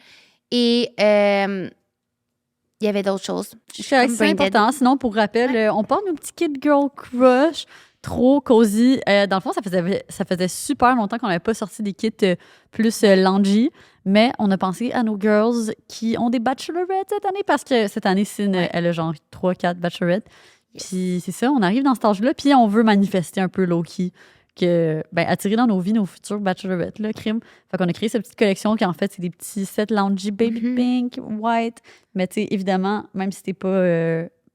Et il y avait d'autres choses. Je suis comme
C'est
brain dead.
important. Sinon, pour rappel, on parle d'un petit Kid Girl Crush trop cosy. Dans le fond, ça faisait super longtemps qu'on n'avait pas sorti des kits plus loungy, mais on a pensé à nos girls qui ont des bachelorettes cette année parce que cette année, elle a genre 3-4 bachelorettes. Puis c'est ça, on arrive dans cet âge-là, puis on veut manifester un peu low-key, que, attirer dans nos vies nos futurs bachelorettes, là, crime. Fait qu'on a créé cette petite collection qui, en fait, c'est des petits sets loungy baby pink, white. Mais tu sais, évidemment, même si t'es pas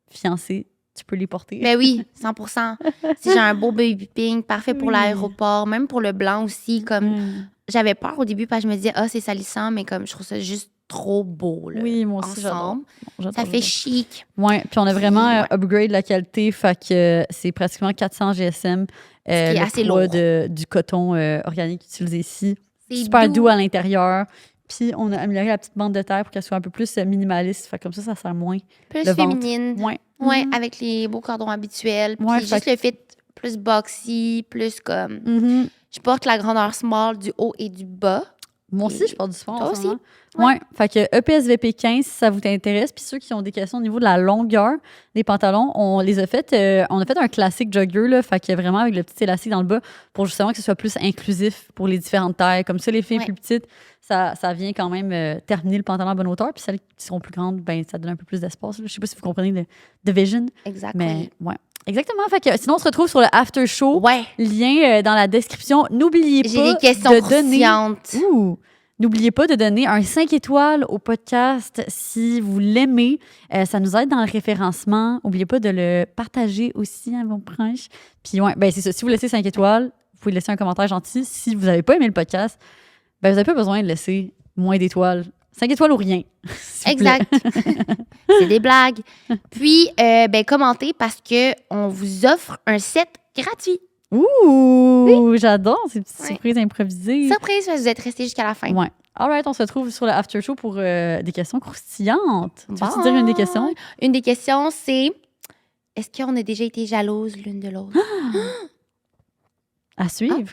fiancé, tu peux les porter.
Ben oui, 100%. Si j'ai un beau baby pink, parfait pour l'aéroport, même pour le blanc aussi. Comme j'avais peur au début parce que je me disais, c'est salissant, mais comme je trouve ça juste trop beau. Là,
Oui, moi aussi,
ensemble.
j'adore.
Ça fait chic.
Ouais, puis on a vraiment upgrade la qualité, fait que c'est pratiquement 400 GSM.
qui est
le
assez
poids
lourd.
du coton organique utilisé ici.
C'est
Super doux à l'intérieur. Puis on a amélioré la petite bande de terre pour qu'elle soit un peu plus minimaliste. Fait que comme ça sert moins.
Plus
le ventre.
féminine.
Ouais.
Ouais, avec les beaux cordons habituels. Puis
Ouais,
juste le fit plus boxy, plus comme...
Mhm.
Je porte la grandeur small du haut et du bas.
Moi aussi, je porte du sport.
Toi
en ce
aussi?
moment. Ouais. Fait que EPSVP 15, si ça vous intéresse. Puis ceux qui ont des questions au niveau de la longueur des pantalons, on les a fait. On a fait un classique jogger, là. Fait que vraiment avec le petit élastique dans le bas pour justement que ce soit plus inclusif pour les différentes tailles. Comme ça, les filles plus petites, ça vient quand même terminer le pantalon à bonne hauteur. Puis celles qui seront plus grandes, ça donne un peu plus d'espace. Là. Je sais pas si vous comprenez le vision.
Exactement.
Mais ouais. Exactement. Fait que sinon, on se retrouve sur le after show.
Ouais.
Lien dans la description. N'oubliez pas
J'ai des questions
de donner.
croustillantes.
N'oubliez pas de donner un 5 étoiles au podcast si vous l'aimez. Ça nous aide dans le référencement. N'oubliez pas de le partager aussi à vos proches. Puis ouais, c'est ça. Si vous laissez 5 étoiles, vous pouvez laisser un commentaire gentil. Si vous n'avez pas aimé le podcast, vous n'avez pas besoin de laisser moins d'étoiles. 5 étoiles ou rien.
Exact. C'est des blagues. Puis, commentez parce qu'on vous offre un set gratuit.
Ouh, j'adore ces petites surprises improvisées.
Surprise, parce que vous êtes restés jusqu'à la fin.
Ouais. All right, on se retrouve sur le after show pour des questions croustillantes. Tu veux dire une des questions?
Une des questions, c'est est-ce qu'on a déjà été jalouses l'une de l'autre?
À suivre.